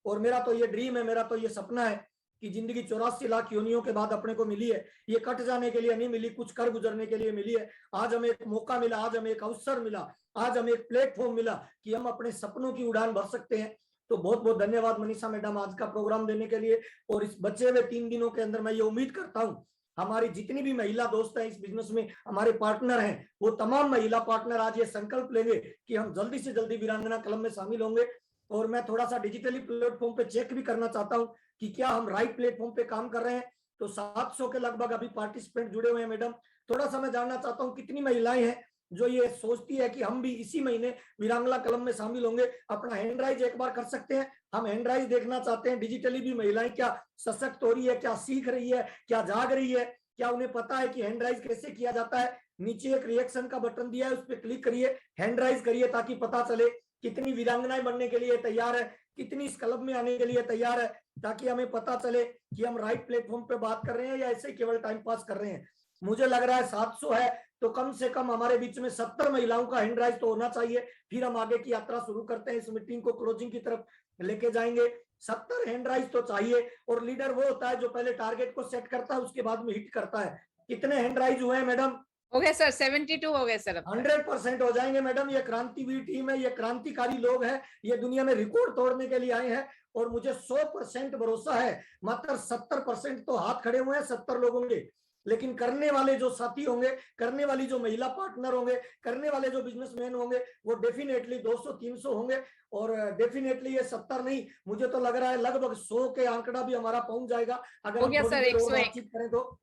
Speaker 5: और मेरा तो ये ड्रीम है, मेरा तो ये सपना है कि जिंदगी 84 लाख योनियों के बाद अपने को मिली है। ये कट जाने के लिए नहीं मिली, कुछ कर गुजरने के लिए मिली है। आज हमें एक मौका मिला, आज हमें एक अवसर मिला, आज हमें एक प्लेटफॉर्म मिला कि हम अपने सपनों की उड़ान भर सकते हैं। तो बहुत बहुत धन्यवाद मनीषा मैडम आज का प्रोग्राम देने के लिए। और इस बचे हुए 3 दिनों के अंदर मैं ये उम्मीद करता हूँ हमारी जितनी भी महिला दोस्त हैं इस बिजनेस में, हमारे पार्टनर हैं, वो तमाम महिला पार्टनर आज ये संकल्प लेंगे कि हम जल्दी से जल्दी वीरांगना क्लब में शामिल होंगे। और मैं थोड़ा सा डिजिटली प्लेटफॉर्म पे चेक भी करना चाहता हूँ कि क्या हम राइट प्लेटफॉर्म पे काम कर रहे हैं। तो 700 के लगभग अभी पार्टिसिपेंट जुड़े हुए हैं मैडम। थोड़ा सा मैं जानना चाहता हूँ कितनी महिलाएं हैं जो ये सोचती है कि हम भी इसी महीने वीरांगना क्लब में शामिल होंगे। अपना हैंड राइज एक बार कर सकते हैं, हम हैंड राइज देखना चाहते हैं। डिजिटली भी महिलाएं क्या सशक्त हो रही है, क्या सीख रही है, क्या जाग रही है, क्या उन्हें पता है कि हैंड राइज कैसे किया जाता है। नीचे एक रिएक्शन का बटन दिया है, उस पर क्लिक करिए, हैंड राइज करिए ताकि पता चले कितनी वीरांगनाएं बनने के लिए तैयार है, कितनी इस क्लब में आने के लिए तैयार है, ताकि हमें पता चले कि हम राइट प्लेटफॉर्म पे बात कर रहे हैं या ऐसे केवल टाइम पास कर रहे हैं। मुझे लग रहा है 700 है तो कम से कम हमारे बीच में 70 महिलाओं का हैंड राइज तो होना चाहिए। फिर हम आगे की यात्रा शुरू करते हैं, इस मीटिंग को क्लोजिंग की तरफ लेके जाएंगे। 70 हैंड राइज तो चाहिए। और लीडर वो होता है जो पहले टारगेट को सेट करता है, उसके बाद में हिट करता है। कितने हैंड राइज हुए हैं मैडम?
Speaker 1: हो गए सर, 72 हो गए सर।
Speaker 5: 100% हो जाएंगे मैडम। ये क्रांतिवीर टीम है, ये क्रांतिकारी लोग हैं, ये दुनिया में रिकॉर्ड तोड़ने के लिए आए हैं। और मुझे 100% भरोसा है, मात्र 70% तो हाथ खड़े हुए हैं 70 लोगों के। लेकिन करने वाले जो साथी होंगे, करने वाली जो महिला पार्टनर होंगे, करने वाले जो बिजनेसमैन होंगे, वो डेफिनेटली 200-300 होंगे। और डेफिनेटली ये 70 नहीं, मुझे तो लग रहा है लगभग 100 के आंकड़ा भी हमारा पहुंच जाएगा अगर
Speaker 1: हो
Speaker 5: हम
Speaker 1: गया
Speaker 5: थोड़ी
Speaker 1: सर,
Speaker 5: देर और
Speaker 1: 101
Speaker 5: बातचीत करें तो।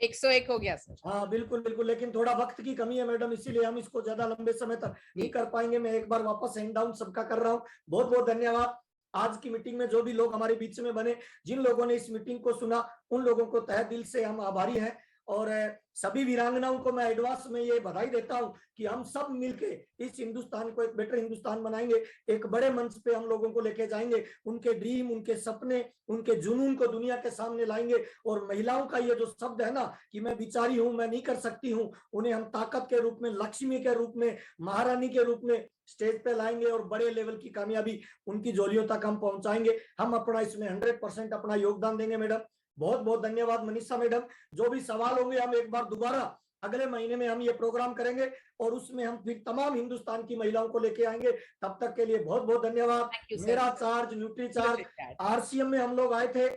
Speaker 1: 101 हो गया सर।
Speaker 5: हाँ बिल्कुल बिल्कुल, लेकिन थोड़ा वक्त की कमी है मैडम, इसीलिए हम इसको ज्यादा लंबे समय तक नहीं कर पाएंगे। मैं एक बार वापस हैंड डाउन सबका कर रहा हूँ। बहुत बहुत धन्यवाद। आज की मीटिंग में जो भी लोग हमारे बीच में बने, जिन लोगों ने इस मीटिंग को सुना, उन लोगों को तहे दिल से हम आभारी हैं। और सभी वीरांगनाओं को मैं एडवांस में ये बधाई देता हूं कि हम सब मिलके इस हिंदुस्तान को एक बेटर हिंदुस्तान बनाएंगे। एक बड़े मंच पे हम लोगों को लेके जाएंगे, उनके ड्रीम, उनके सपने, उनके जुनून को दुनिया के सामने लाएंगे। और महिलाओं का ये जो शब्द है ना कि मैं बिचारी हूं, मैं नहीं कर सकती हूं, उन्हें हम ताकत के रूप में, लक्ष्मी के रूप में, महारानी के रूप में स्टेज पे लाएंगे और बड़े लेवल की कामयाबी उनकी झोलियों तक हम पहुंचाएंगे। हम अपना इसमें 100% अपना योगदान देंगे मैडम। बहुत बहुत धन्यवाद मनीषा मैडम। जो भी सवाल होंगे हम एक बार दोबारा अगले महीने में हम ये प्रोग्राम करेंगे और उसमें हम फिर तमाम हिंदुस्तान की महिलाओं को लेके आएंगे। तब तक के लिए बहुत बहुत धन्यवाद। मेरा चार्ज, न्यूट्री चार्ज, आरसीएम में हम लोग आए थे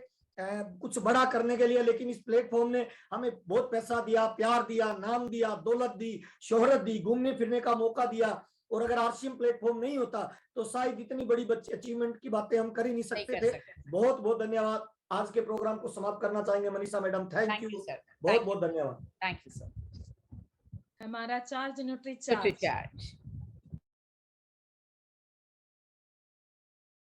Speaker 5: कुछ बड़ा करने के लिए, लेकिन इस प्लेटफॉर्म ने हमें बहुत पैसा दिया, प्यार दिया, नाम दिया, दौलत दी, शोहरत दी, घूमने फिरने का मौका दिया। और अगर आरसीएम प्लेटफॉर्म नहीं होता तो शायद इतनी बड़ी अचीवमेंट की बातें हम कर ही नहीं सकते थे। बहुत बहुत धन्यवाद। आज के प्रोग्राम को समाप्त करना चाहेंगे Manisha madam. Thank you sir, बहुत बहुत धन्यवाद।
Speaker 1: Thank you sir.
Speaker 4: हमारा चार्ज न्यूट्री
Speaker 1: चार्ज